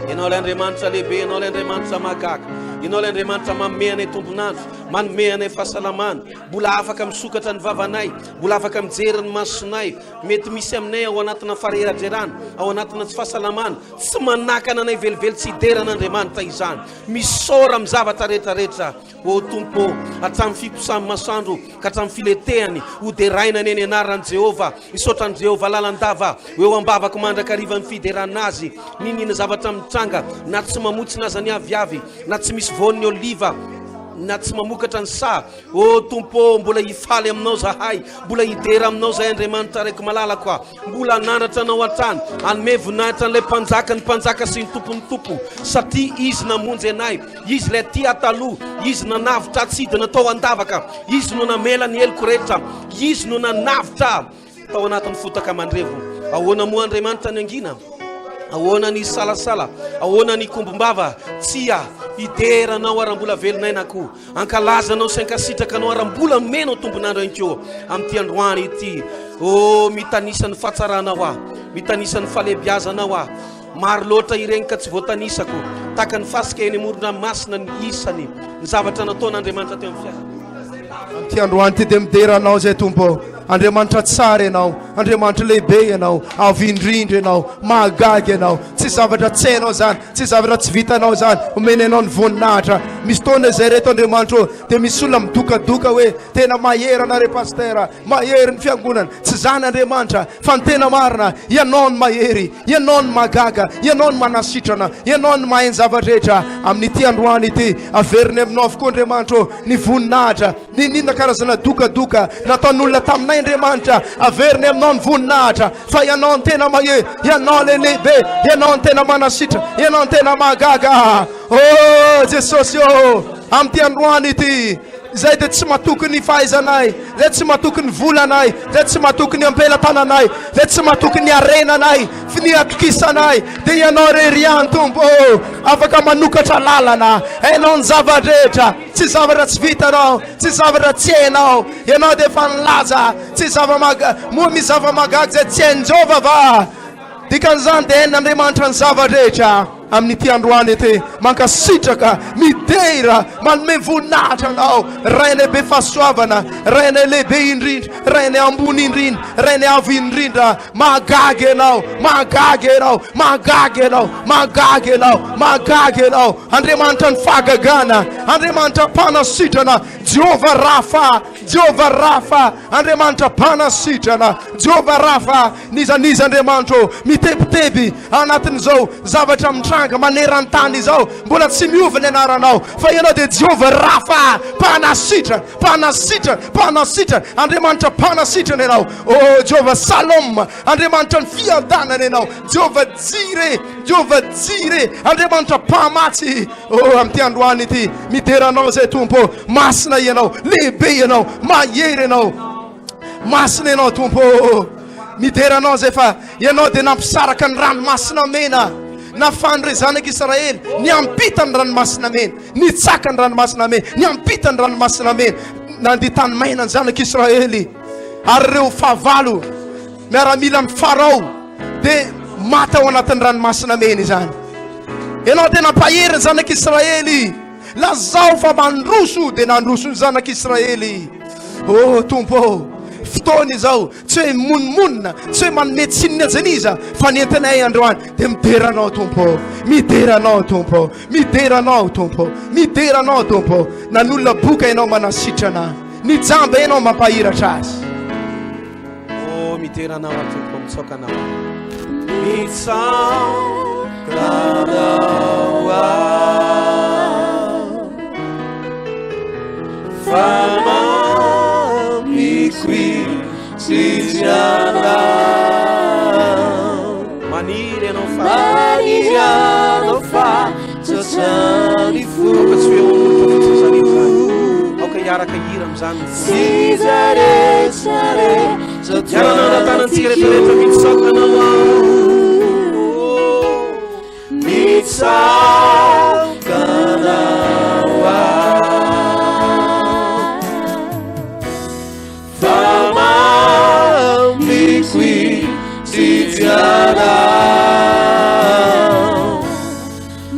[SPEAKER 2] ianao ilay Andriamanitra lehibe ianao ilay Andriamanitra mahagaga ianao ilay Andriamanitra manome anay tombonandro manome anay fahasalamana mbola afaka misokatra ny vavanay mbola afaka mijery ny masonay mety misy aminay ao anatina fareragerana ao anatina tsy fahasalamana tsy manakana anay velively tsy hideran'Andriamanitra izany misaora amin'ny zavatra rehetrarehetra tompo hatramin'ny fiposamy masoandro ka hatramin'ny filetehany ho deraina ny anaran'i Jehova misaotra ny Jehova lalandava eo ambavaka mandrakariva ny fideranazy ninina zavatra mitranga na tsy mamotsina aza ny aviavy na tsy misy voan'ny oliva na tsy mamokatra ny sa tompo mbola hifaly aminao zahay mbola hidera aminao zahay Andriamanitra raiky malala koa mbola nanatra anao an-trano anome voninahitra an'ilay mpanjaka ny mpanjaka sy ny tompony tompo satria izy namonjy anay izy ilay tia taloha izy nanavitra atsidina tao an-davaka izy no namela ny heliko rehetra izy no nanavitra tao anatin'ny fotaka mandrevo ahoana moa Andriamanitra ny angina ahoana ny salasala, ahoana ny kombombava, tsia ideranao arambola velonainako, ankalazanao sankasitrakanao arambola menao tombonandro inkeo amin'ity androany ity. Mitanisany fatsaranao ah, mitanisany falebiazanao ah, maro loatra ireny ka tsy voatanisako, taka ny fasika eny amorona masina ny isany ny zavatra nataon'Andriamanitra teo amin'ny fiainana.
[SPEAKER 4] Amin'ity androany ity dia mideranao zay tompo. Andriamanitra tsara ianao, Andriamanitra lehibe ianao, avy indrindra ianao, mahagaga ianao, tsy zavatra tsy hainao zany, tsy zavatra tsy vitanao zany, omena ianao ny voninahitra. Misy taona izay reto Andriamanitra dia misy olona midokadoka hoe tena mahery anare Pasteur, mahery ny fiangonana. Tsy zany Andriamanitra, fa ny tena marina, ianao ny mahery, ianao ny mahagaga, ianao ny manasitrana, ianao ny mahay ny zava-drehetra. Amin'ity androany ity averiny aminao avokoa Andriamanitra ny voninahitra, ninona karazana dokadoka nataon'olona taminay Andriamanitra, averiny aminao ny voninahitra fa ianao ny tena mahery, ianao le lehibe, ianao ny tena manasitra, ianao ny tena mahagaga. Jesosy amin'ity androany ity zay dia tsy matoky ny fahaizanay, zay tsy matoky ny volanay, zay tsy matoky ny ampelatananay, zay tsy matoky ny arenanay, fi ny atokisanay, dia ianao rery ihany tompo, afaka manokatra lalana, hainao ny zava-drehetra, tsy zavatra tsy vitanao, tsy zavatra tsy hainao, ianao dia efa nilaza, tsy moa misy zava-magaga zay tsy hain'i Jehova va, dikan'izany dia hain'Andriamanitra ny zava-drehetra. Amin'ity androany ity mankasitraka, midera, manome voninahitra anao, rainay be fahasoavana, rainay lehibe indrindra, rainay ambony indrindra, rainay avo indrindra, mahagaga ianao, mahagaga ianao, mahagaga ianao, mahagaga ianao, mahagaga ianao. Andriamanitra ny fahagagana, Andriamanitra mpanasitrana, Jehova Rafa, Jehova Rafa, Andriamanitra mpanasitrana, Jehova Rafa, niza Andriamanitra mitebiteby anatin'izao zavatra mitranga maneran-tany izao, mbola tsy miova ny anaranao, fa ianao dia Jehova Rafa, mpanasitra, mpanasitra, mpanasitra, Andriamanitra mpanasitrana ianao. Jehova Salom, Andriamanitra ny fiadanana ianao, Jehova Jire, Jehova Jire, Andriamanitra mpamatsy. Amin'ity androany ity mideranao zay tompo, masina ianao, lehibe ianao, mahery ianao, masina ianao tompo, mideranao zay fa ianao dia nampisaraka ny ranomasina mena, nafandre zanak'Israely niampita ny ranomasina mena, nitsaka ny ranomasina mena, niampita ny ranomasina mena, nandeha tany maina ny zanak'Israely. Ary ireo fahavalo miaramila ny Farao dia maty ao anatin'ny ranomasina mena izany. Ianao dia nampahery ny zanak'Israely, lazao fa mandroso dia nandroso ny zanak'Israely. Tompo, fotoana izao tsy hoe monmonina, tsy hoe manome tsinina janiza, fa nentinay androany dia mideranao tompo, mideranao tompo, mideranao tompo, mideranao tompo. Nan'olona boka ianao manasitrana, ny jamba ianao mampahiratra azy.
[SPEAKER 2] Mideranao tompo, mitsokanao, maniry ianao fa tsatsany fo, aoka tsy hoe olotrofitsazany zany, aoka hiaraka hira am'zany iaranao natanantsika rehetrarehetra mitsakanao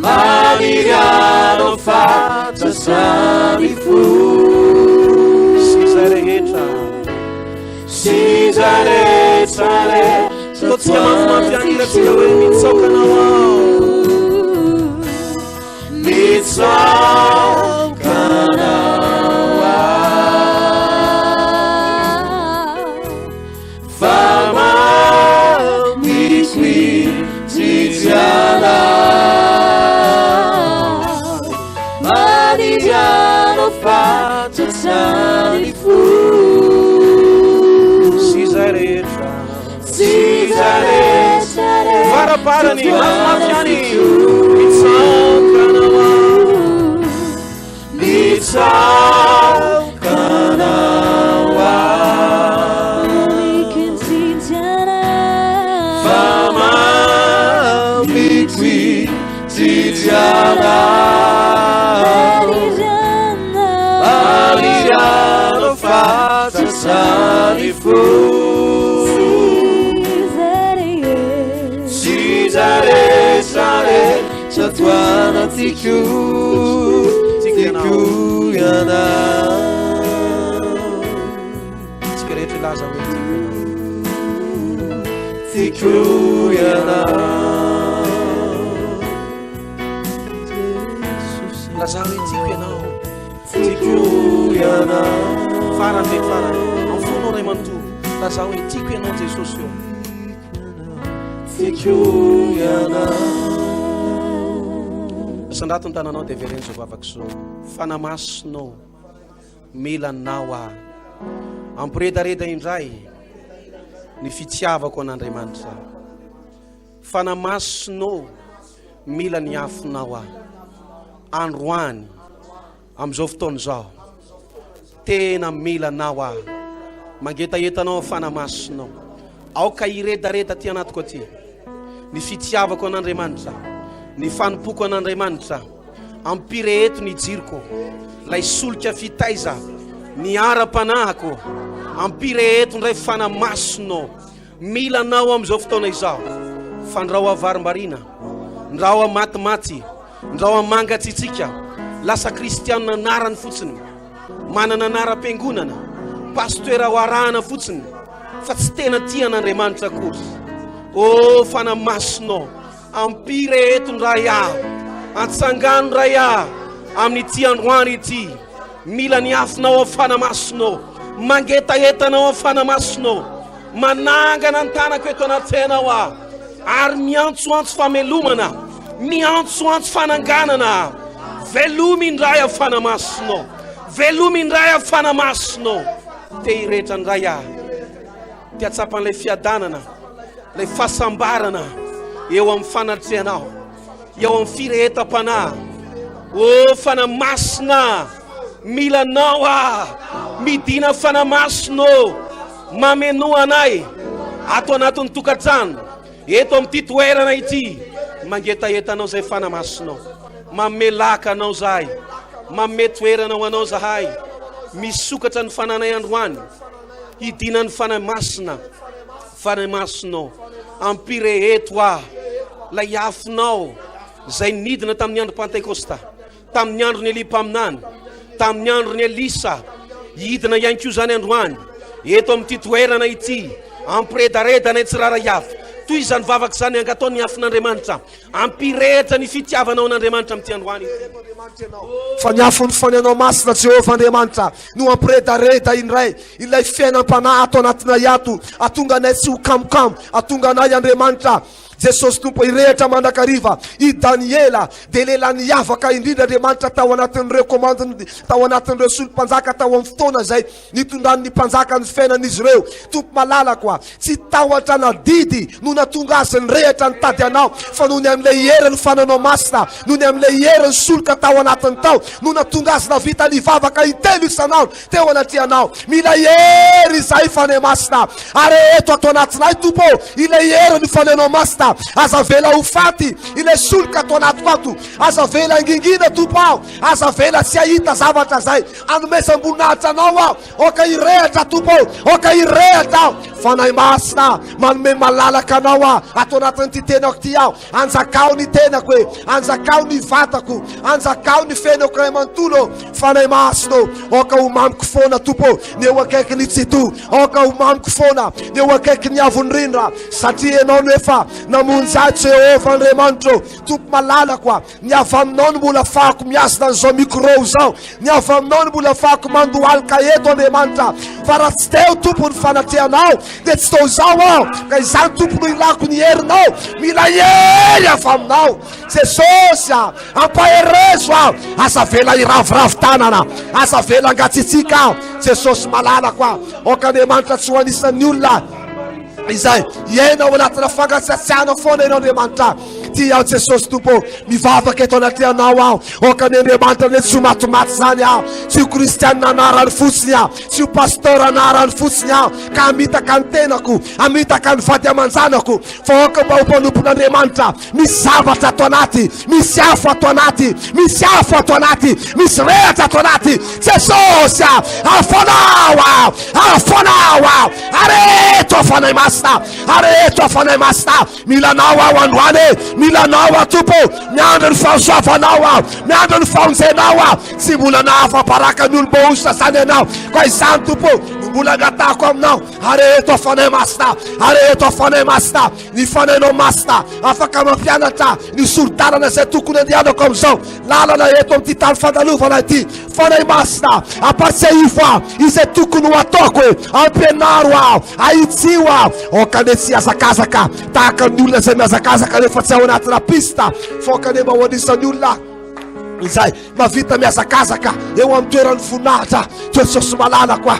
[SPEAKER 5] Maniano fatta sami fu Sisare sare
[SPEAKER 2] Lo chiamano a piangere si dove
[SPEAKER 5] Maniano fatta sami fu
[SPEAKER 2] Varaparani, Mafiani,
[SPEAKER 5] fo Zare Chatwana tiku yana
[SPEAKER 2] Tsikrehetra laza hoe
[SPEAKER 5] tiku yana
[SPEAKER 2] laza hoe tiako ianao
[SPEAKER 5] tiku yana
[SPEAKER 2] farany be farany amin'ny fonao ray manontolo laza hoe tiako ianao Jesosy eo sandrato ny tananao dia vereny zao vavakiso fanamasinao melanao ampiredareda indray ny fitiavako an'Andriamanitra fanamasinao mila ny afinao androany amin'izao fotoana izao tena melanao mangetaetanao fanamasinao aoka iredareda ty anatiko aty ny fitiavako an'Andriamanitra ny fanompoko an'Andriamanitra ampireheto ny jiriko lay solika fitaiza ny ara-panahako ampireheto ndray fanamasinao milanao amin'izao fotoana izao fandrao avarim-barina ndrao amatimaty ndrao amangatsitsika lasa kristianina anarany fotsiny manana anara-piangonana Pasteur ho arahana fotsiny fa tsy tena tia an'Andriamanitra kory fanamasinao ampireheto ndray antsangano ndray amin'ity androany ity mila ny afinao fanamasinao mangetaetanao fanamasinao manangana ny tanako eto anatenao ary miantsoantso famelomana miantsoantso fananganana velomy indray fanamasinao velomy indray fanamasinao te irehetra ndray ty atsapan'ilay fiadanana lay fahasambarana eo amin'ny fanatrehanao eo amin'ny firehetam-panahy fanamasina milanao midina fanamasinao mameno anay ato anatin'ny tokantrano eto amin'ity toerana ity mangetaetanao zay fanamasinao mamelaka anao zahay mame toeranao anao zahay misokatra ny fananay androany hidina ny fanamasinao ampireheto lay afinao zay nidina tamin'ny andro Pentekosta tamin'ny andro ny Elipaminany tamin'ny andro ny Elisa hidina ihany koa zany androany eto amin'ity toerana ity ampiredaredana tsirara iafy toy izany vavaka zany angatao ny afin'Andriamanitra ampirehitra ny fitiavanao n'Andriamanitra amin'ity androany
[SPEAKER 3] fa ny afony fanenao masina Jehovah Andriamanitra no ampiredareda indray ilay fiainam-panahy ato anatina iato atonga anay tsy ho kamokamo atonga anay Andriamanitra Jesosy tompo irehitra mandrakariva i Daniela de lela niavaka indrindra Andriamanitra tao anatin'ireo komandiny tao anatin'ireo solompanjaka tao amin'ny fotoana zay nitondran'ny mpanjaka ny fiainan'izy ireo tompo malalako tsy tahotra nadidy no natonga azy ny rehitra nitady anao fa noho ny amin'ilay heriny fananao masina noho ny amin'ilay heriny solika tao anatiny tao no natonga azy navita nivavaka intelo isanao teo anatrehanao mila hery zay fane masina ary eto ato anatinay tompo ilay heriny fananao masina aza vela ho faty ilay solika ato anatiko ato aza vela ngingina tompo aho aza vela tsy ahita zavatra zay anomesam-boninahitra anao aho oka irehatra tompo oka irehatra aho fanay masina manome malalaka anao ato anatin'ity tenako ty aho anjakao ny tenako anjakao ny vatako anjakao ny fenako ray manontolo fanay masina oka ho mamiko foana tompo ny eo akaiky ny tsito oka ho mamiko foana ny eo akaiky ny avonyrindra satria ianao no efa namonjy Jehovah Andriamanitra tompo malalako ny avy aminao no mbola fahako miasina an'izao micro zao ny avy aminao no mbola fahako mandohalika eto Andriamanitra fa raha tsy teo tompo ny fanatrehanao de tsy tao zao aho ka izany tompo no ilako ny herinao mila hery avy aminao Jesosy ampaherezo aho aza vela iravoravo tanana aza vela angatsitsika aho Jesosy malalako oka Andriamanitra tsy ho anisan'ny olona izay iaina ao anatina fangatsatsiana foana ianao Andriamanitra ity aho Jesosy tompo mivavaka eto anaty anao aho oka ny Andriamanitra ny tsy matimaty zany aho tsy ho kristianina anarany fotsiny aho tsy ho pasteur anarany fotsiny aho ka amitaka ny tenako amitaka ny vady aman-janako fa oka mba ho mpanompon'Andriamanitra misy zavatra ato anaty misy afo ato anaty misy afo ato anaty misy rehatra ato anaty Jesosy afanao aho afanao aho areto afanay masina areto afanay masina milanao aho androany milanao aho tompo miandro ny fahasoavanao aho miandro ny faonjenao aho tsy mbola nahafaparaka ny olom-bohositra zany ianao ka izany tompo mbola agatako aminao areto afanay masina areto afanay masina ny fanainao masina afaka mampianatra ny sorodarana zay tokony andehanako amizao lalana eto amty tany fandalovana ity fanay masina apartsaivo izay tokony ho ataoko ampianaro aho aitsio aho okane tsy azakazaka tahaka ny olona zay miazakazaka nefa tsy ao anatina pista fokane mba ho anisany olona izay mavita miazakazaka eo amin'ny toerany voninahitra Jesosy malalako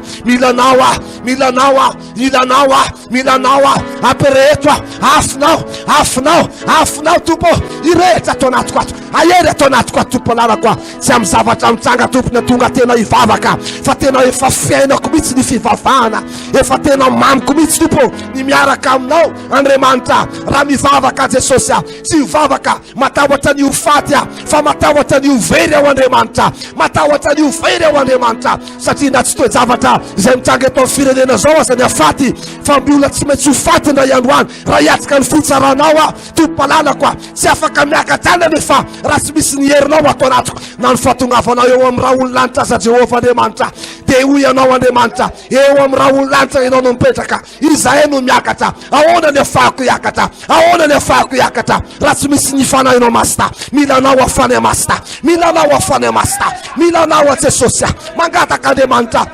[SPEAKER 3] milanao apereto afinao tompo irehetra ato anatiko ato ahery ato anatiko ato tompo lalako tsy amin'ny zavatra mitsanga tompony tonga tena hivavaka fa tena efa fiainako mihitsy ny fivavahana efa tena mamiko mihitsy tompo ny miaraka aminao Andriamanitra raha mivavaka Jesosy tsy mivavaka matahotra ny ofaty fa matahotra ny uvery ao Andriamanitra matahotra ny uvery ao Andriamanitra satria na tsy toe zavatra zay mitranga eto amin'ny firenena zao aza ny afaty fa mbola tsy maintsy hofaty ndray androany raha hiatrika ny fitsaranao tompopalalako tsy afaka miakatrana nefa raha tsy misy ny herinao ato anatiko na ny fahatongavanao eo amin'ny raha olo-lanitra aza Jehovah Andriamanitra de ho ianao Andriamanitra eo amin'ny raha olo-lanitra ianao no mipetraka izahay no miakatra ahoana ny afahako hiakatra ahoana ny afahako hiakatra raha tsy misy ny fanahinao masina milanao afany masina milanao afany masina milanao Jesosy mangataka Andriamanitra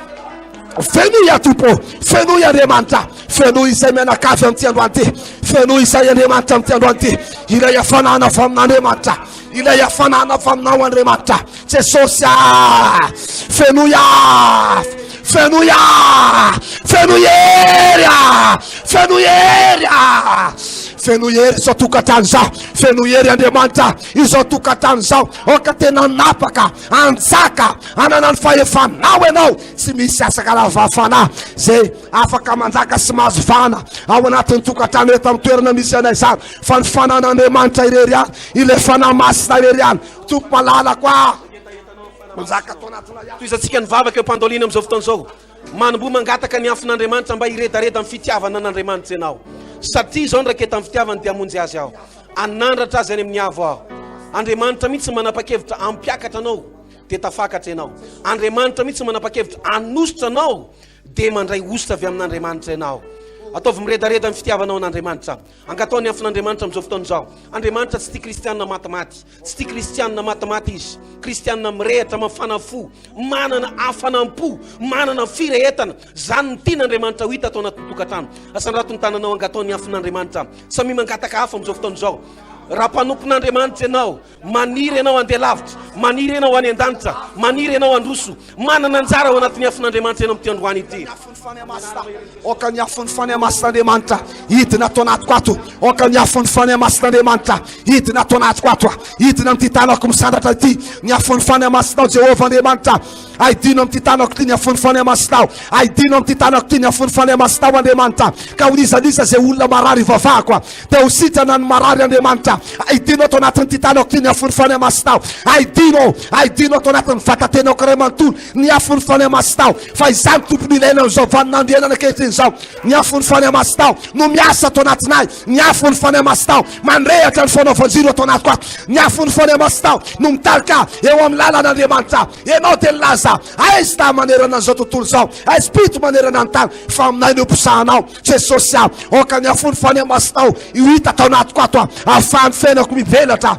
[SPEAKER 3] fenoy tompo fenoy Andriamanitra fenoy izay mianakavy amin'ity androany ty fenoy izay Andriamanitra amin'ity androany ty ilay afanana avy amin'Andriamanitra ilay afanana avy aminao Andriamanitra Jesosy fenoy fenoyery izao tokatrano zao fenoyery Andriamanitra izao tokatrano zao oka tena napaka anjaka anana ny fahefanao ianao tsy misy asaka lavafana zay afaka manjaka sy mahazo vana ao anatin'ny tokatrano eto amin'ny toerana misy anay zany fa ny fanan'Andriamanitra irery any ile fanahy masina irery any tompo malalako manjaka to anatina
[SPEAKER 2] toizatsika ny vavaka eo mpandolina am'izao fotoana zao manombo mangataka ny afin'Andriamanitra mba iredareda amin'ny fitiavana an'Andriamanitra ianao satria zao ndraiky eto amin'ny fitiavany dia amonjy azy aho anandratra azy any amin'ny avo aho Andriamanitra mihitsy manapa-kevitra ampiakatra anao de tafakatra ianao Andriamanitra mihitsy manapa-kevitra anositra anao de mandray ositra avy amin'Andriamanitra ianao ataovy miredareda amin'ny fitiavanao an'Andriamanitra angataony afin'Andriamanitra am'izao fotoana zao Andriamanitra tsy tia kristianina matimaty tsy tia kristianina matimaty izy kristianina mirehatra mafanafo manana afanampo manana firehetana zany ny tian'Andriamanitra ho hita atao anatin'ny tokatrano asandrato ny tananao angataony afin'Andriamanitra samy mangataka hafa am'izao fotoana zao raha mpanompon'Andriamanitra ianao maniry ianao andeha lavitra maniry ianao any an-danitra maniry ianao androso manana anjara ao anatin'ny afin'Andriamanitra ianao am'ty androany ity
[SPEAKER 3] oka ny afon'ny fanahy masin'Andriamanitra hidina ato anatiko ato oka ny afon'ny fanahy masin'Andriamanitra hidina ato anatiko ato hidina am'ty tanako misandratra ity ny afon'ny fanahy masinao Jehovah Andriamanitra aidino am'ty tanako ty ny afon'ny fanahy masinao aidino am'ty tanako ty ny afon'ny fanahy masinao Andriamanitra ka ho nizanisa zay olona marary vavahako de ho sitrana ny marary Andriamanitra aidino ato anatin'ny ty tanako ty ny afon'ny fanahy masinao aidino ato anatin'ny vatatenako ray manontolo ny afon'ny fanahy masinao fa izany tompony ilaina zao vaninandrianana ankehitriny zao ny afon'ny fanahy masinao no miasa ato anatinay ny afon'ny fanahy masinao mandrehatra ny fanaovanjiro ato anatiko ato ny afon'ny fanahy masinao no mitarika eo amin'ny lalan'Andriamanitra ianao de laza aizy ta manerana an'izao tontolo zao aizy pito manerana ny tany fa aminay no mpisahanao Jesosy oka ny afon'ny fanahy masinao io hita atao anatiko ato ahafahany fiainako mivelatra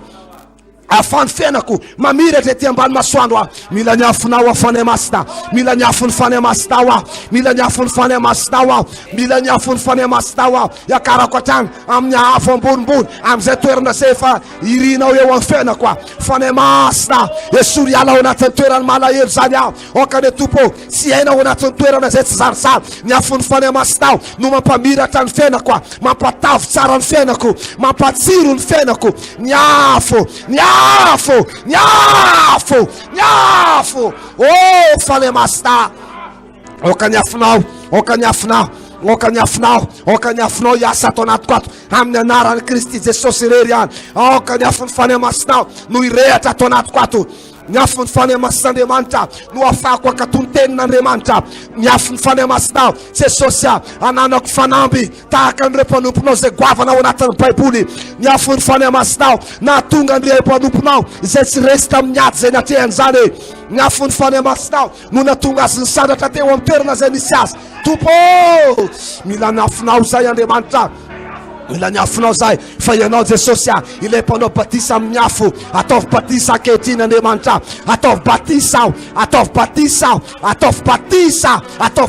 [SPEAKER 3] afany fiainako mamiratra ety ambany masoandro aho mila niafinao afany masina mila niafiny fany masinao aho mila niafiny fany masinao aho mila niafiny fany masinao aho iakarako atrany amin'ny afo ambonimbony amin'izay toerana zay efa irinao eo amin'ny fiainako aho fany masina esory ala ao anatin'ny toerana malahelo zany aho okane tompo tsy hainao anatin'ny toerana zay tsy zarisary niafiny fany masinao no mampamiratra ny fiainako aho mampatavy tsara ny fiainako mampatsiro ny fiainako niafo oh fany masina oka niafinao iasa ato anatiko ato amin'ny anarany Kristy Jesosy irery any oka niafiny fany masinao no irehatra ato anatiko ato niafiny fany masin'Andriamanitra no afahako akatony tenin'Andriamanitra niafiny fany masinao Jesosy ananako fanamby tahaka ny rempanomponao zay goavanao anatin'ny Baiboly niafiny fany masinao nahatonga ny rempanomponao izay tsy resy tamin'ny ady zay natrehany zany niafiny fany masinao no natonga azy ny sandratra teo amin'ny toerana zay nisy azy tompo mila niafinao zay Andriamanitra mila niafinao zay fa ianao Jesosy ilay mpanao batisa amin'ny afo ataovy batisa ankehitriny Andriamanitra ataovy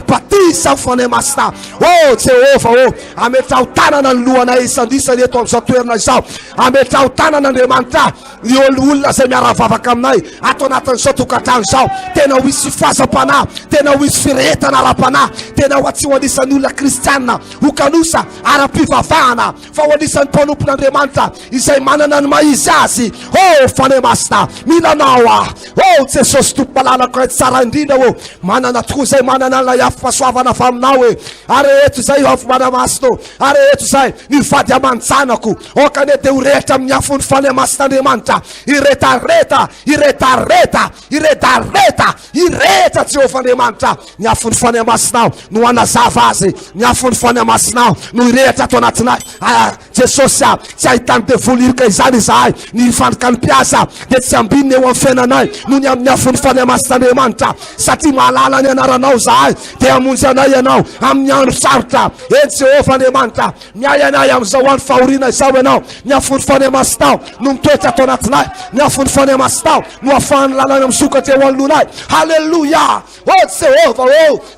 [SPEAKER 3] batisa fany masina oh Jehova ametrao tanana ny lohanay isandrisany eto amin'izao toerana izao ametrao tanana Andriamanitra ny olona zay miaravavaka aminay ato anatin'izao tokantrano izao tena ho hisy fahazam-panahy tena ho hisy firetana ara-panahy tena ho tsy ho anisan'ny olona kristianina ho kanosa ara-pivavahana fa ho anisan'ny mpanompon'Andriamanitra izay manana ny maizy azy oh fany masina milanao oh Jesosy tompo-palalako ety tsara indrindra manana tokoa zay manana ny afo-pasoavana avy aminao ary eto zay afo manamasino ary eto zay nivady aman-janako okane de ho rehatra amin'ny afony fany masin'Andriamanitra iretareta Jehova Andriamanitra ny afony fany masinao no anazava azy ny afony fany masinao no irehatra ato anatinay Jesosy tsy ahitany devolirika izany izahay ny fandika ny mpiasa de tsy ambininy eo amin'ny fiainanay no ny amin'ny afony fany masin'Andriamanitra satria mahalala ny anaranao zahay de amonjy anay ianao amin'ny andro sarotra Jehova Andriamanitra miay anay amin'izao andro fahoriana izao ianao ny afony fany masinao no mitoetra ato anatinay ny afony fany masinao no ahafahany lalana misokatra eo anolonay halleluja oh Jehova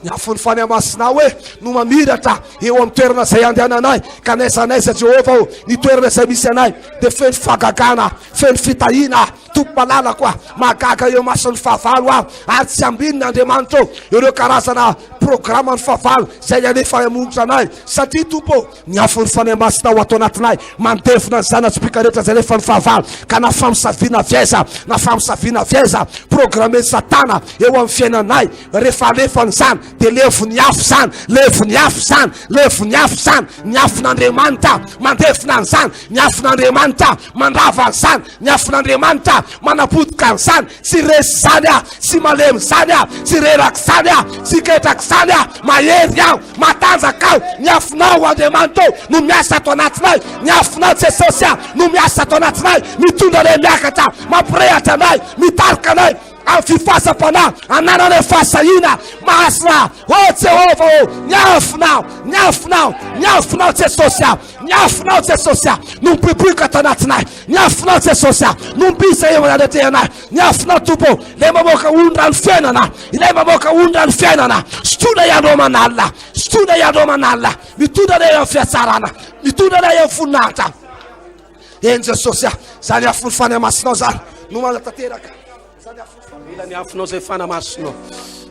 [SPEAKER 3] ny afony fany masinao no mamiratra eo amin'ny toerana zay andehananay ka naizanaiza Jehova ny toerana zay misy anay de feno fagagana feno fitahina tompo-palalako magaga eo mason'ny fahavalo ary tsy ambininy Andriamanitra ireo karazana programa ny fahavalo zay anefa amonitra anay satria tompo ny afony fany masinao ato anatinay mandevina ny zanatsipika rehetra zay nefa ny fahavalo ka na famisaviana viaiza programme satana eo amin'ny fiainanay rehefa alefany zany de levo ny afo zany ny afin'Andriamanitra mandevina an'izany ny afin'Andriamanitra mandrava an'izany ny afin'Andriamanitra manapodika an'izany tsy resy zany tsy malemy zany tsy reraky zany tsy ketraky zany mahery matanjaka ny afinao Andriamanitra no miasa ato anatinay ny afinao Jesosy no miasa ato anatinay mitondra Randriamiakatra mampirehatra anay mitarika anay amin'ny fifahazam-panahy ananana fahasahina masina oh Jehova niafinao Jesosy no mipipoika ato anatinay niafinao Jesosy no mbisa eo anaretehanay niafinao tompo ilay mamoaka ondra ny fiainana sotrona ianao manalina mitondra anay amin'ny fiatsarana mitondra anay amin'ny voninahitra Jesosy zany afony fany masinao zany no manatanteraka
[SPEAKER 2] mila niafinao zay fanamasina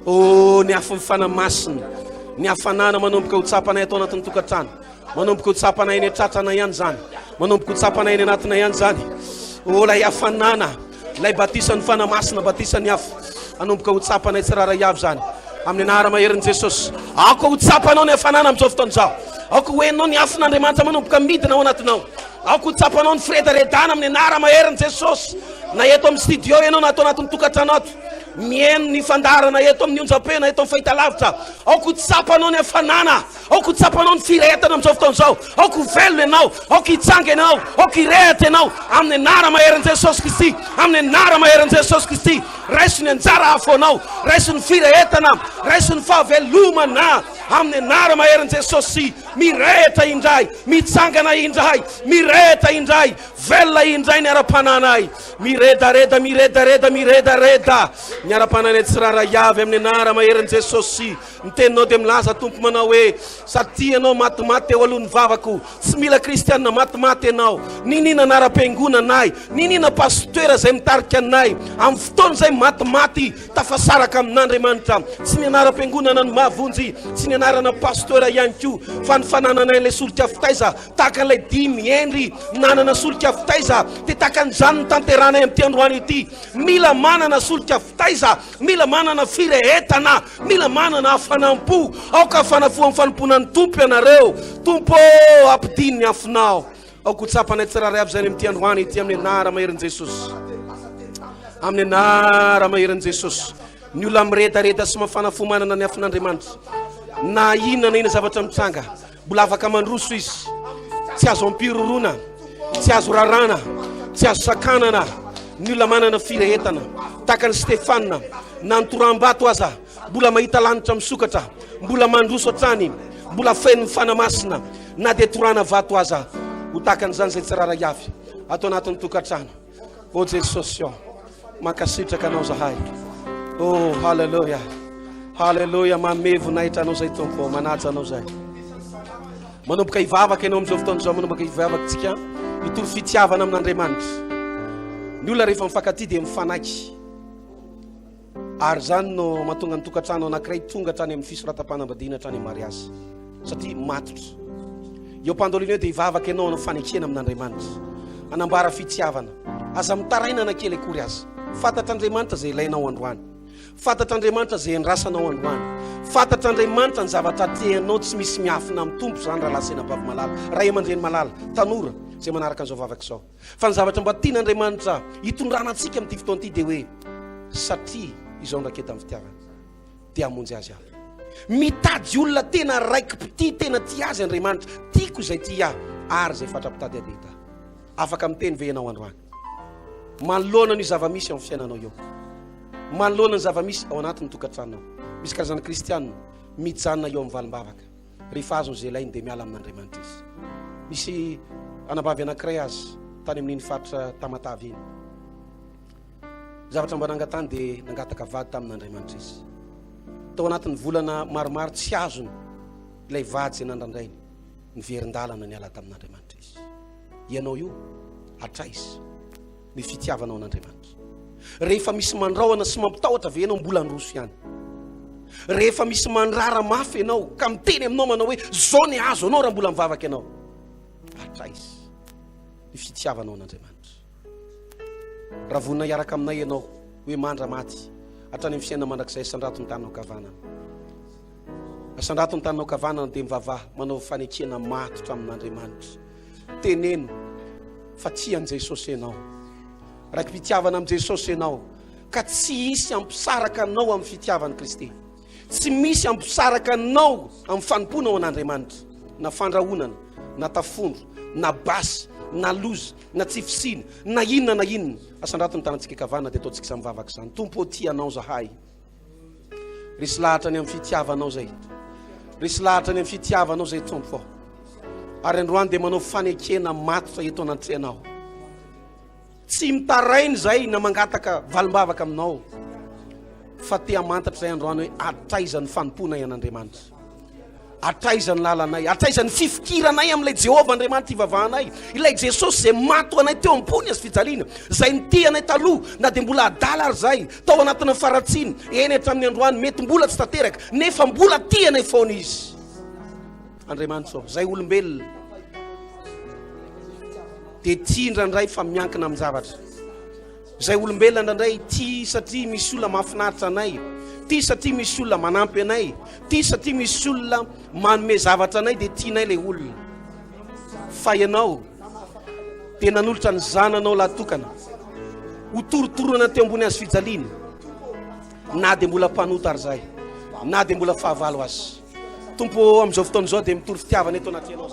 [SPEAKER 2] oh niafiny fanamasina ny afanana manomboka ho tsapanay atao anatin'ny tokantrano manomboka ho tsapanay ny tratrana ihany zany manomboka ho tsapanay ny anatina ihany zany oh lay afanana lay batisany fanamasina batisany afo anomboka ho tsapanay tsy rara iavy zany amin'ny anara maherin'i Jesosy ako ho tsapanao ny afanana amin'izao fotoan'izao ako hoenao ny afin'Andriamanitra manomboka midina ao anatinao ako ho tsapanao ny Frederic amin'ny anara maherin'i Jesosy na eto amin'ny studio ianao na atao anatin'ny tokantrano ato mieno ny fandarana eto amin'ny onjam-pena eto amin'ny fahitalavitra aoko tsapanao ny afanana aoko tsapanao ny firehetana amin'izao fotoana izao, aoko velona ianao, aoko hitsanga ianao, aoko hirehatra ianao amin'ny anara maheran'i Jesosy Kristy, amin'ny anara maheran'i Jesosy Kristy. Raiso ny anjara afonao, raiso ny firehetana, raiso ny fahavelomana amin'ny anara maheran'i Jesosy. Mirehitra indray, mitsangana indray, mirehitra indray, velona indray ny ara-pananay. Miredareda, miredareda, miredareda ny ara-pananay tsirairay avy amin'ny anara maheran'i Jesosy. Ny teninao dia milaza tompo manao hoe satria ianao matimaty eo alohan'ny vavako, tsy mila kristianina matimaty ianao. Ninina anara-piangonanay, ninina pasteur zay mitarika anay amin'ny fotoana zay matimaty tafasaraka amin'Andriamanitra. Tsy ny anara-piangonana no mahavonjy, tsy ny anarana pasteur ihany koa, fa ny fanananay ilay solika fitaiza tahaka ilay dimy endry nanana solika fitaiza, dia tahaka an'izany ny tanteranay amin'ity androany ity. Mila manana solika fitaiza, mila manana firehetana, mila manana afanampo. Aoka fanafoa amin'ny fanomponan'ny tompo ianareo. Tompo ampidiny ny afinao. Aoko tsapanay tsirairay avy zany amin'ity androany ity amin'ny anara maheran'i Jesosy, amin'ny anara maheran'i Jesosy. Ny olona miredareda sy mafanafo manana ny afin'Andriamanitra, na inona na ina zavatra mitsanga, mbola afaka mandroso izy. Tsy azo ampirorona, tsy azo rarana, tsy azo sakanana. Ny olona manana firehetana tahaka ny Stefanina, na nitoram-bato aza, mbola mahita lanitra misokatra, mbola mandroso hatrany, mbola feno fanamasina, na dia torana vato aza. Ho tahaka an'izany zay tsirairay avy ato anatin'ny tokantrano. O Jesosy, mankasitraka anao zahay. Oh, halleluja, halleluja. Mamevo nahitra anao zay tompo, manaja anao zay. Manomboka hivavaka ianao amin'izao fotoana izao, manomboka hivavaka tsika hitoro fitiavana amin'Andriamanitra. Ny olona rehefa mifankaty dia mifanaiky, ary zany no mahatonga ny tokantrano anankiray tonga hatrany amin'ny fisoratam-panambadiana hatrany amin'ny mariazy, satria matotra. Eo am-pandolina eo dia hivavaka ianao no fanekena amin'Andriamanitra, anambara fitiavana. Aza mitarainana kely akory azy. Fantatr'Andriamanitra zay ilainao androany, fantatr'Andriamanitra zay andrasanao androany, fantatr'Andriamanitra ny zavatra teanao tsy misy miafina amin'ny tompo zany raha lasena bavy malala, raha aman-dreny malala, tanora zay manaraka an'izao vavaka izao. Fa ny zavatra mba tian'Andriamanitra hitondrana antsika amin'ity fotoana ity dia hoe satria izao ndraketa amin'ny fitiavana dia hamonjy azy aho. Mitady olona tena raiki-pity, tena ty azy Andriamanitra, tiako izay ty aho, ary zay fatra-pitady adeta. Afaka miteny ve ianao androany? Manoloana ny zava-misy amin'ny fiainanao eo, manoloana ny zava-misy ao anatin'ny tokantranonao. Misy karazana kristianina mijanona eo amin'ny valim-bavaka, rehefa azony zay ilainy dia miala amin'Andriamanitra izy. Misy anambavy anankiray azy tany amin'iny faritra Tamatavy iny, zavatra mba nangatany dia nangataka vady tamin'Andriamanitra izy. Tao anatin'ny volana maromaro tsy azony ilay vady zay nandrandrainy, niverin-dalana niala tamin'Andriamanitra izy. Ianao io atraizy ny fitiavanao an'Andriamanitra. Rehefa misy mandrahona sy mampitahotra ve ianao mbola androso ihany, rehefa misy mandrara mafy ianao ka miteny aminao manao hoe zao ny azo anao raha mbola mivavaka ianao, atraizy ny fitiavanao an'Andriamanitra. Raha vonina hiaraka aminay ianao hoe mandra maty hatrany amin'ny fiainana mandrakizay, sandrato ny taninao kavanana, sandrato ny taninao kavanana dia mivavaha manao fanekena matotra amin'Andriamanitra. Teneno fa tian'i Jesosy ianao, raiky fitiavana amin'i Jesosy ianao, ka tsy misy ampisaraka anao amin'ny fitiavan'i Kristy, tsy misy ampisaraka anao amin'ny fanomponao an'Andriamanitra, na fandrahonana, na tafondro, na basy, na loza, na tsifisina, na inona na inona. Asandrato ny tanantsika kavanana dia ataontsika samy mivavaka izany. Tompo tia anao zahay, resy lahatra ny amin'ny fitiavanao zay, resy lahatra ny amin'ny fitiavanao zay tompo. Ary androany dia manao fanekena matotra eto anatreanao, tsy mitarainy zay na mangataka valim-bavaka aminao, fa te hamantatra zay androany hoe atraizan'ny fanomponay an'Andriamanitra, atraizan'ny lalanay, atraizan'ny fifikiranay amin'ilay Jehovah Andriamanitra ivavahanay, ilay Jesosy zay mato anay teo ampony azy fijaliana, zay nity anay taloha na dia mbola adala ary zay tao anatina faratsiny, eny hatramin'ny androany mety mbola tsy tanteraka nefa mbola ty anay foana izy. Andriamanitra zay olombelona dia tia indrandray fa miankina amin'ny zavatra, zay olombelona indrandray tia satria misy olona mahafinaritra anay, tia satria misy olona manampy anay, tia satria misy olona manome zavatra anay dia tianay ilay olona. Fa ianao dia nanolotra ny zananao lahatokana ho torotorona teo ambony azy fijaliana, na dia mbola mpanota ary zay, na dia mbola fahavalo azy, tompo am'izao fotoan'izao dia mitory fitiavana eto anaty ianao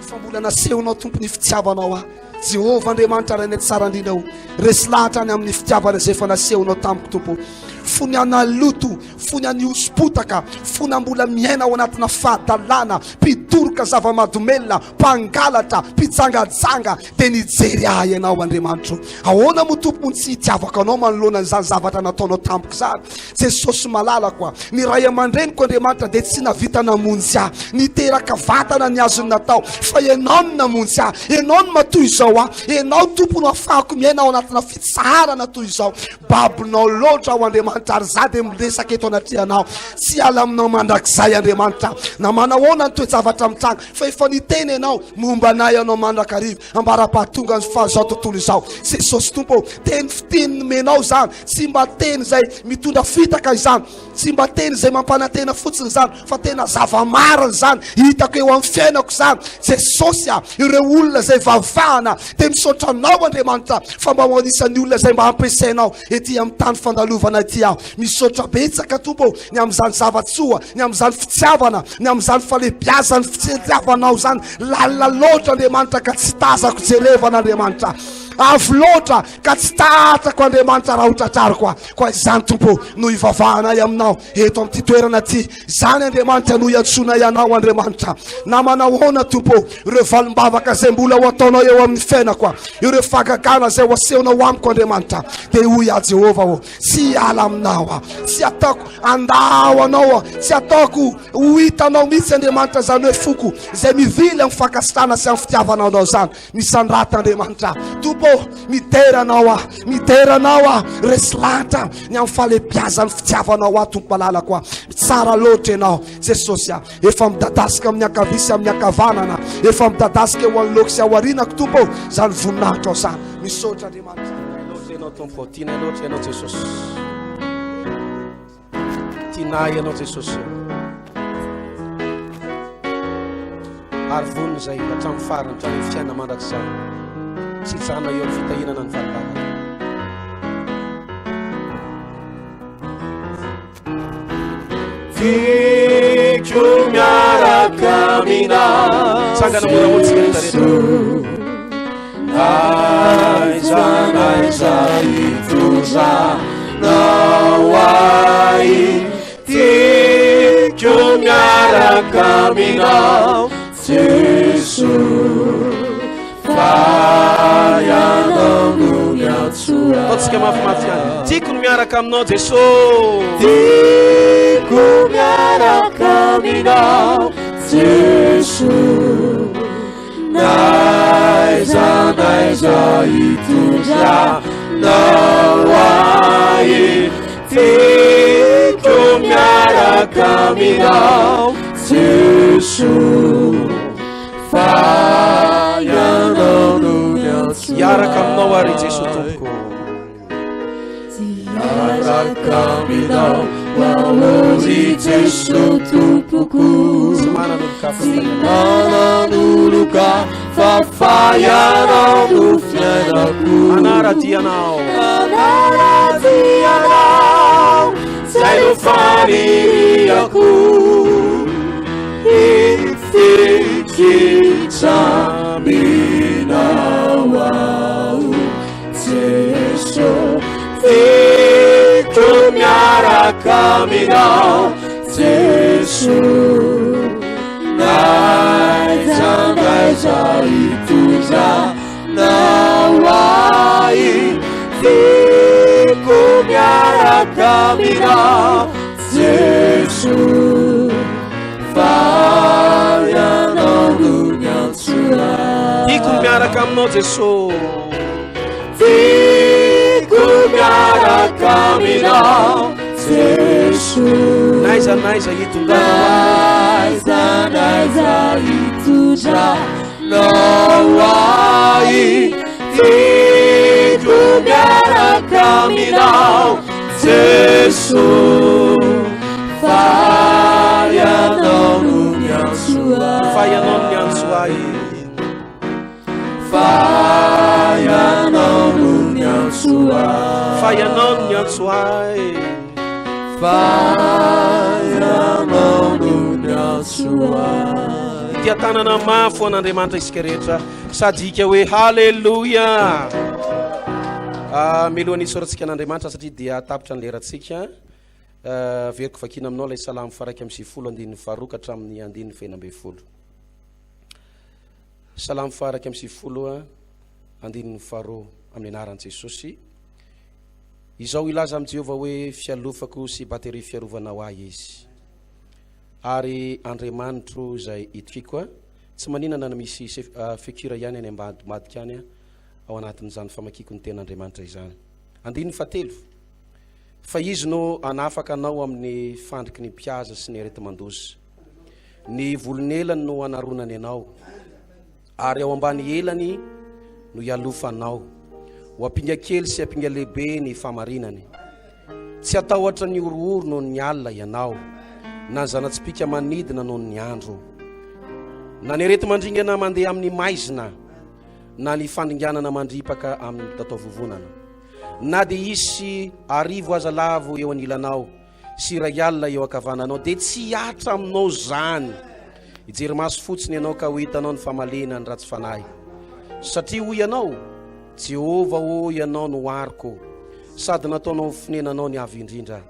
[SPEAKER 3] fa mbola nasehonao tompony fitiavanao a Jehovah Andriamanitra reny tsara indrindra o resy lahatra any amin'ny fitiavana izay efa nasehonao tamiko tompo fony analoto fony aniospotaka fony mbola miaina ao anatina fahadalana mpitoroka zava-madomelona mpangalatra mpitsangajanga dia nijery ahy ianao Andriamanitra ahoana mo tompony tsy hitiavaka anao manoloana n'izany zavatra nataonao tamiko zany Jesosy malalako a ny ray aman-dreniko Andriamanitra dia tsy navita namonjy ahy niteraka vatana ny azony natao fa ianao no namonjy ahy ianao no matoy izao a ianao tompony afahako miaina ao anatina fitsaharana toy izao babinao loatra ao Andriamanitra ary za dia miresaka eto anatrianao tsy ala aminao mandrakizay Andriamanitra na manahoana ny toe-javatra mitranga fa efa niteny ianao momba anay ianao mandrakarivo ambara-pahatonga ny fahazao tontolo izao Jesosy tompo teny fiteniny menao zany tsy mba teny zay mitondra fitaka izany tsy mba teny zay mampanantena fotsiny zany fa tena zava-mariny zany hitako eo amin'ny fiainako zany Jesosy a ireo olona zay vavahana dia misaotra anao Andriamanitra fa mba manisany olona zay mba ampiasainao ety amin'ny tany fandalovana ity aho misaotra betsaka tompo ny amin'izany zavatsoa ny amin'izany fitiavana ny amin'izany falebiazany fitiavanao zany lalina loatra Andriamanitra ka tsy tazako jerevana Andriamanitra avy loatra ka tsy tatrako Andriamanitra raha hotratrariko koa izany tompo no ivavahanay aminao eto amin'ity toerana ty zany Andriamanitra no iantsona ianao Andriamanitra na manahoana tompo ireo valim-bavaka zay mbola ho ataonao eo amin'ny fiainako ireo fagagana zay ho asehonao amiko Andriamanitra dia hoy a Jehovah o tsy ala aminao tsy ataoko andao anao tsy ataoko ho hitanao mihitsy Andriamanitra zany hoe foko zay mivily amin'ny fakasitrana sy amin'ny fitiavanao anao zany misandrata Andriamanitra miteranao resy lahatra ny amin'ny falebiazany fitiavanao tompo malalako tsara loatra ianao Jesosy efa midadasika amin'ny akavia sy amin'ny akavanana efa midadasika eo amin'ny loka sy aorinako tompo zany voninahitra ao zany misaotra Andriamanitra
[SPEAKER 2] loatra ianao tompo tianay loatra ianao Jesosy tianay ianao Jesosy ary voniny zay hatramin'ny farany trany fiaina mandrakizay tsy tsana eo amin'ny fitahinana ny valim-bavaka
[SPEAKER 5] Ficko miaraka aminao
[SPEAKER 2] tsangana moramotsika
[SPEAKER 5] rehetra aiza hitondranao ahy tiako miaraka aminao Jesosy Fayanao no miantsoa
[SPEAKER 2] ataotsika mafimafy any tiako no miaraka aminao Jesosy
[SPEAKER 5] tiako miaraka aminao Jesosy naiza hitondranao ahy tiako miaraka aminao Jesosy Fayanao no miantsoa
[SPEAKER 2] iaraka aminao ary Jesosy tompoko
[SPEAKER 5] iaraka aminao mamory Jesosy tompoko
[SPEAKER 2] tsy
[SPEAKER 5] manan'oloka fa fayanao no fiainako
[SPEAKER 2] anaradianao
[SPEAKER 5] zay no faniriako Fikitraminao ao Jesosy Ficko miaraka aminao Jesosy naiza hitondranao ahy Ficko miaraka aminao Jesosy Fayanao no miantsoa
[SPEAKER 2] tiako no miaraka aminao Jesosy
[SPEAKER 5] tiako miaraka aminao Jesosy
[SPEAKER 2] naiza
[SPEAKER 5] hitondranao ahy tiako miaraka aminao Jesosy Fayanao no miantsoa
[SPEAKER 2] fayanao no miantsoa
[SPEAKER 5] Fayanao no miantsoa
[SPEAKER 2] fayanao no miantsoa
[SPEAKER 5] Fayanao no
[SPEAKER 2] dia tanana mafo an'Andriamanitra isika rehetra sady ika hoe halleloia. Milohan'ny soratsika an'Andriamanitra satria dia tapitra ny leratsika. Veriko vakina aminao lay salamo faraiky amin'ny 10 andininy faharoa ka hatramin'ny andininy fenina ambin'ny folo. Salamo faraiky amin'ny 10 andininy faharoa amin'ny anaran'i Jesosy. Izao ilaza amin'i Jehova hoe fialofako sy batery fiarovana ho ahy izy. Ary Andriamanitro izay itriko tsy maninana na misy fekira ihany any ambadimadika any ao anatin'izany famakiko ny ten'Andriamanitra izany. Andininy fahatelo. Fa izy no anafaka anao amin'ny fandriky ny mpiaza sy ny areti-mandosy. Ny volonelany no anaronany anao, ary ao ambany elany no ialofanao. Ho ampinga kely sy ampinga lehibe ny famarinany. Tsy atahotra ny orooro noho ny alina ianao, na zanatsipika manidina noho ny andro. Na ny areti-mandringana mandeha amin'ny maizina, na ny fandringanana mandripaka amin'ny tataovovonana. Na dia isy arivo aza lavo eo anilanao sy ray alina eo ankavananao, dia tsy hiatra aminao zany. Hijery maso fotsiny ianao ka ho hitanao ny famalena ny ratsy fanahy. Satria hoy ianao, Jehova o ianao no ariko, sady nataonao finenanao ny avy indrindra.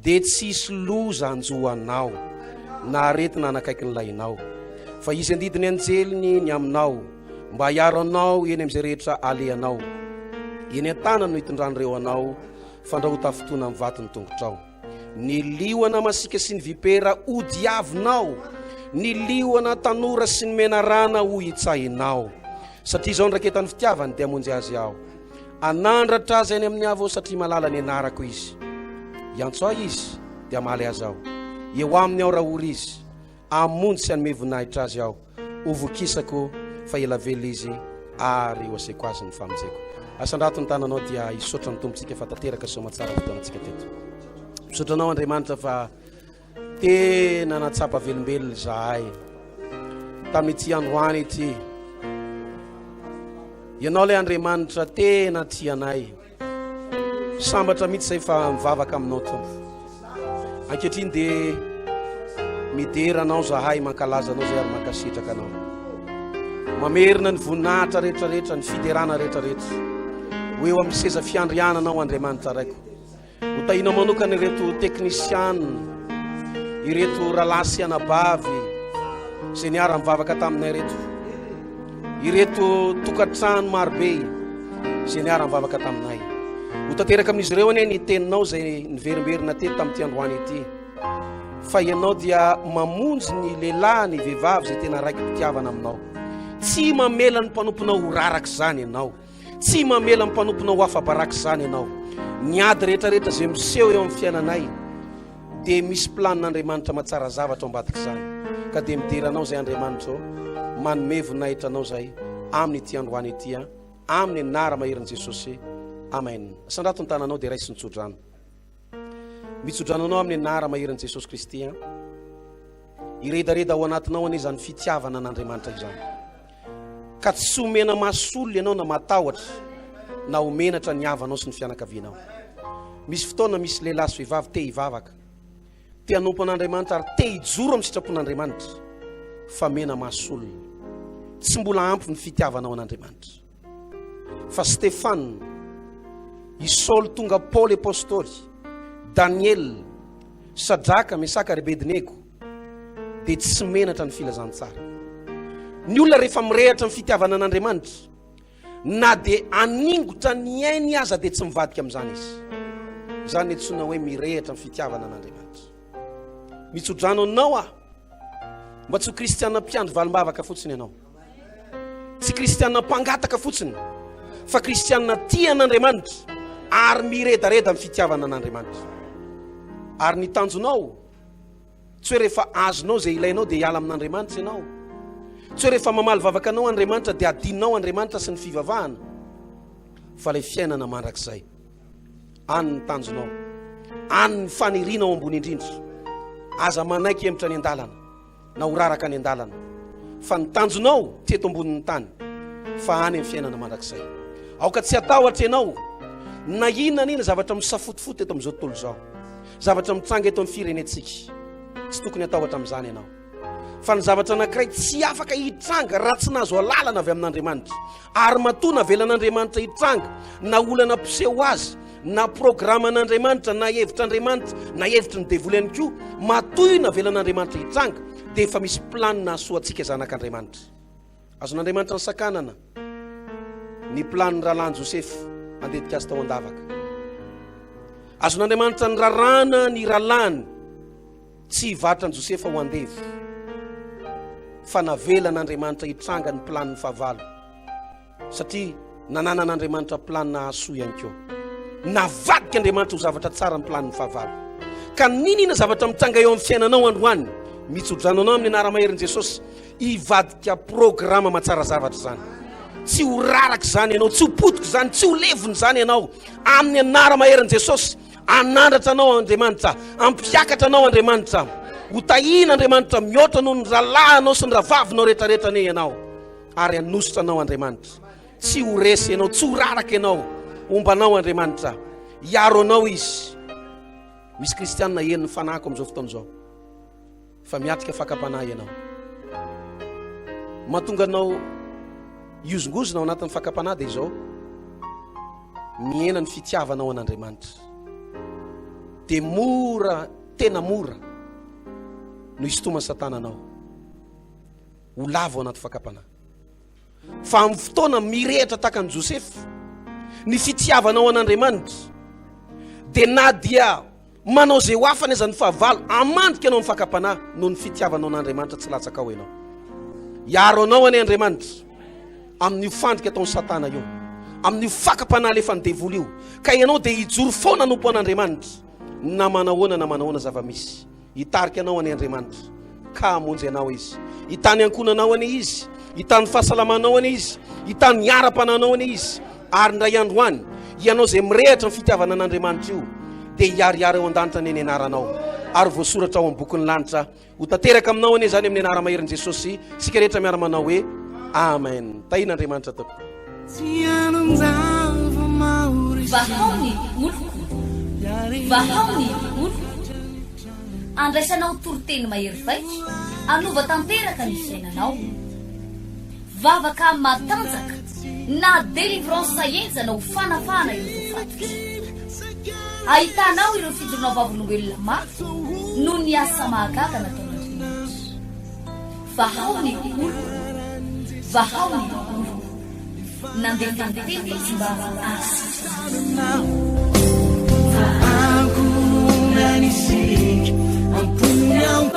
[SPEAKER 2] Dia tsy hisy loza anjoanao na aretina anakaikin'ilay inao. Fa izy andidiny anjeliny ny aminao, mba hiaro anao eny amin'izay rehetra aleanao. Eny an-tana no hitondran'ireo anao, fandrahota fotoana amin'ny vatiny tongotrao. Ny liona masika sy ny vipera ho diavinao, ny liona tanora sy ny menarana ho hitsahinao. Satria izao ndraketan'ny fitiavany dia hamonjy azy aho. Anandratra azy eny amin'ny avo satria malala ny anarako izy. Iantso ahy izy dia maly azy aho. Eo aminy aho raha ory izy, amonjy sy anome voninahitra azy aho. Ovokisako fa ela vela izy ary ho aseko azy ny famonjeko. Asandrato ny tananao dia isotra ny tompontsika fa tanteraka somatsara fotoanantsika teto. Misotranao Andriamanitra fa tena natsapa velombelona zahay tamin'ity androany ity. Ianao lay Andriamanitra tena tianay. Sambatra mihitsy izay fa mivavaka aminao tompo. Ankehitriny dia midera anao zahay, mankalaza anao zay ary mankasitraka anao. Mamerina ny voninahitra rehetrarehetra, ny fiderana rehetrarehetra. Ho eo amin'ny seza fiandriana anao Andriamanitra raiko. Ho tahinao manokana ireto teknisiana, ireto ralasy anabavy izay niara mivavaka taminay reto. Ireto tokantrano marobe izay niara mivavaka taminay. Ho tanteraka amin'izy ireo anie ny teninao izay niverimberina teto tamin'ity androany ity. Fa ianao dia mamonjy ny lehilahy, ny vehivavy izay tena raiky mpitiavana aminao. Tsy mamela ny mpanomponao ho raraka izany ianao. Tsy mamela ny mpanomponao ho afa-baraka izany ianao. Ny ady rehetrarehetra izay miseho eo amin'ny fiainanay dia misy planin'Andriamanitra mahatsara zavatra ao ambadika izany. Ka dia mideranao izay Andriamanitra manome voninahitra anao izay amin'ity androany ity, amin'ny anara maherin' Jesosy. Amen. Sandrato ny tananao dia raisy nitsodrano. Mitsodrananao amin'ny anara maherin' Jesosy Kristy. Iredareda ao anatinao anie izany fitiavana an'Andriamanitra izany. Ka tsy omena masolo ianao na matahotra na omenatra ny havanao sy ny fianakavianao. Misy fotoana misy lehilahy sy vehivavy te hivavaka, te hanompo an'Andriamanitra ary te hijoro amin'ny sitrapon'Andriamanitra, fa mena masolo. Tsy mbola ampy ny fitiavanao an'Andriamanitra. Fa Stefana, i Saul tonga Paul apôstôly, Daniel, Sadraka, Mesaka ary Abednego dia tsy menatra ny filazantsara. Ny olona rehefa mirehatra ny fitiavana an'Andriamanitra, na dia aningotra ny ainy aza dia tsy mivadika amin'izany izy. Izany antsoina hoe mirehatra ny fitiavana an'Andriamanitra. Mitsodrano anao mba tsy ho kristianina mpiandry valim-bavaka fotsiny ianao. Tsy kristianina mpangataka fotsiny, fa kristianina tia an'Andriamanitra ary miredareda ny fitiavana an'Andriamanitra. Ary ny tanjonao tsy hoe rehefa azonao izay ilainao dia hiala amin'Andriamanitra ianao. Tsy hoe rehefa mamaly vavaka anao Andriamanitra dia adinonao Andriamanitra sy ny fivavahana, fa ilay fiainana mandrakizay. Any ny tanjonao, any ny fanirianao ambony indrindra. Aza manaiky emitra any an-dalana na ho raraka any an-dalana, fa ny tanjonao teto ambonin'ny tany, fa any amin'ny fiainana mandrakizay. Aoka tsy atahotra ianao na inona nina zavatra misafotifoty eto amin'izao tontolo izao, zavatra mitsanga eto amin'ny firenetsika. Tsy tokony atahotra amin'izany ianao. fa ny zavatra anankiray tsy afaka hitranga raha tsy nazo alalana avy amin'Andriamanitra, ary matoa navelan'Andriamanitra hitranga na olana mpiseho azy na programan'Andriamanitra na hevitr'Andriamanitra na hevitry ny devoly ihany koa, matoa io navelan'Andriamanitra hitranga dia efa misy planina hasoantsika zanak'Andriamanitra. Azon'Andriamanitra ny sakanana ny planiny rahalahy Joseph handetika azy tao an-davaka. Azon'Andriamanitra ny rarana ny rahalahy tsy hivatra ny Joseph ho andevy, fa navelan'Andriamanitra hitranga ny planiny fahavalo, satria nananan'Andriamanitra planina hasoa ihany koa. Navadika Andriamanitra ho zavatra tsara ny planiny fahavalo. Ka ninina zavatra mitranga eo amin'ny fiainanao androany, mitsodrananao amin'ny anara-maherin'i Jesosy, hivadika programa matsara zavatra zany. Tsy ho raraka zany ianao, tsy ho potika zany, tsy ho levony zany ianao. Amin'ny anara-maherin'i Jesosy anandratra anao Andriamanitra, ampiakatra anao Andriamanitra, ho tahina Andriamanitra mihoatra noho ny ralahanao sy ny ravavinao rehetrarehetra ne ianao, ary anositra anao Andriamanitra. Tsy ho resy ianao, tsy ho raraka ianao, ombanao Andriamanitra, hiaro anao izy. Misy kristianina eniny fanako amin'izao fotoana izao, fa miatrika fakapanahy ianao, mahatonga anao iozongozona ao anatin'ny fakapanahy dia izao miena ny fitiavanao an'Andriamanitra, dia mora, tena mora no hisintomany Satana anao ho lava ao anaty fakapanahy. Fa amin'ny fotoana mirehitra tahaka ny Joseph, ny fitiavanao an'Andriamanitra, dia na dia manao zay ho afany aza ny fahavalo, amandrika anao ny fakapanahy noho ny fitiavanao an'Andriamanitra tsy latsaka ao ianao. Hiaro anao any Andriamanitra amin'ny fandrika ataon'ny Satana io, amin'ny fakapanahy lefa ny devoly io, ka ianao dia hijoro foana nompo an'Andriamanitra, na manahoana zava-misy hitarika anao any Andriamanitra, ka hamonjy anao izy, hitany ankonanao any izy, hitany fahasalamanao any izy, hitany hiara-pananao any izy. Ary ndray androany ianao zay mirehatra ny fitiavana an'Andriamanitra io, dia hiariary eo an-danitra ny anaranao, ary voasoratra ao amin'ny bokin'ny lanitra ho tanteraka aminao anie zany amin'ny anara-maherin'i Jesosy. Sika rehetra miara manao hoe amen. Tahin'Andriamanitra tompoko.
[SPEAKER 1] Vahaony oloko, vahaony oloko, andraisanao toroteny mahery vaitra, anova tanteraka ny fiainanao, vavaka matanjaka na délivrance enjana ho fanafana ireo fatotra. Ahitanao ireo fidorona vavolombelona mafy noho ny asa mahagaga nataon'Andriamanitra. Vahaony oloko, vahaony oloko, nandehandeha izy mba
[SPEAKER 5] Aku nanisik, ampun yang